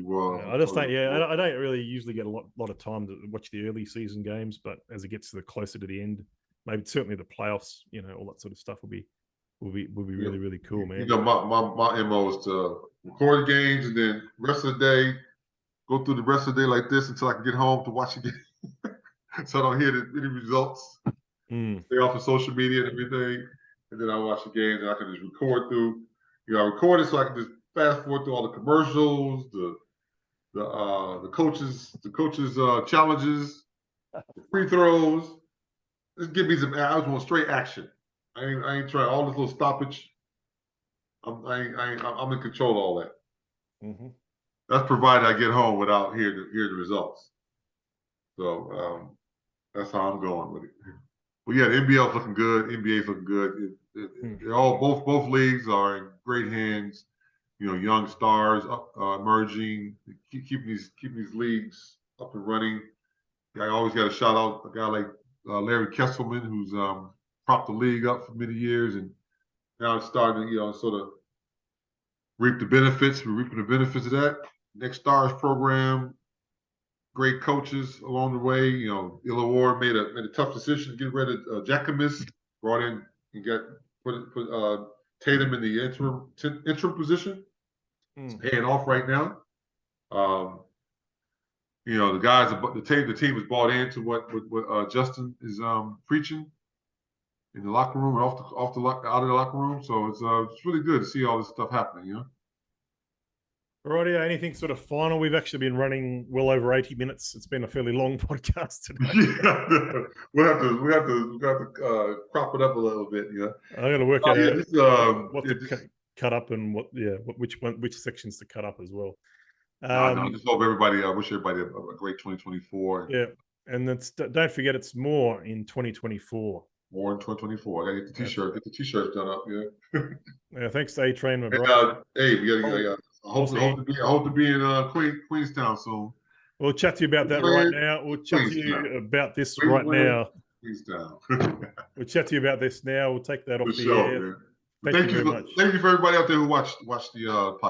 will. I just don't. Yeah, I don't really usually get a lot of time to watch the early season games, but as it gets closer to the end, maybe certainly the playoffs, all that sort of stuff will be really, really cool, man. My MO is to record the games and then rest of the day go through the rest of the day like this until I can get home to watch the game. So I don't hear any results. Stay off of social media and everything, and then I watch the games and I can just record through. I record it so I can just fast forward through all the commercials, the coaches challenges, the free throws. Just give me some. I just want straight action. I ain't trying all this little stoppage. I'm in control of all that. Mm-hmm. That's provided I get home without hearing the results. So that's how I'm going with it. Well, yeah, the NBL's looking good. NBA's looking good. They're all both leagues are in great hands. Young stars emerging, keeping these leagues up and running. I always got to shout out a guy like Larry Kesselman, who's propped the league up for many years, and now it's starting to sort of reap the benefits. We're reaping the benefits of that. Next Stars program. Great coaches along the way. Illaward made a tough decision to get rid of Jackamis, brought in and put Tatum in the interim position. It's paying off right now. The guys, the team is bought into what Justin is preaching in the locker room and out of the locker room. So it's really good to see all this stuff happening. Alrighty, anything sort of final? We've actually been running well over 80 minutes. It's been a fairly long podcast today. Yeah, we have to crop it up a little bit. I'm going to work out what to cut up and which sections to cut up as well. I just hope everybody. I wish everybody a great 2024. Yeah, and don't forget it's more in 2024. More in 2024. I gotta get the t-shirt. Get the t-shirts done up. Yeah. Yeah. Thanks to A-Train, my brother. Hey, we gotta. I hope to be in Queenstown soon. We'll chat to you about that right now. We'll chat to you about this right now. Queenstown. We'll chat to you about this now. We'll take that off the air. Thank you very much. Thank you for everybody out there who watched the podcast.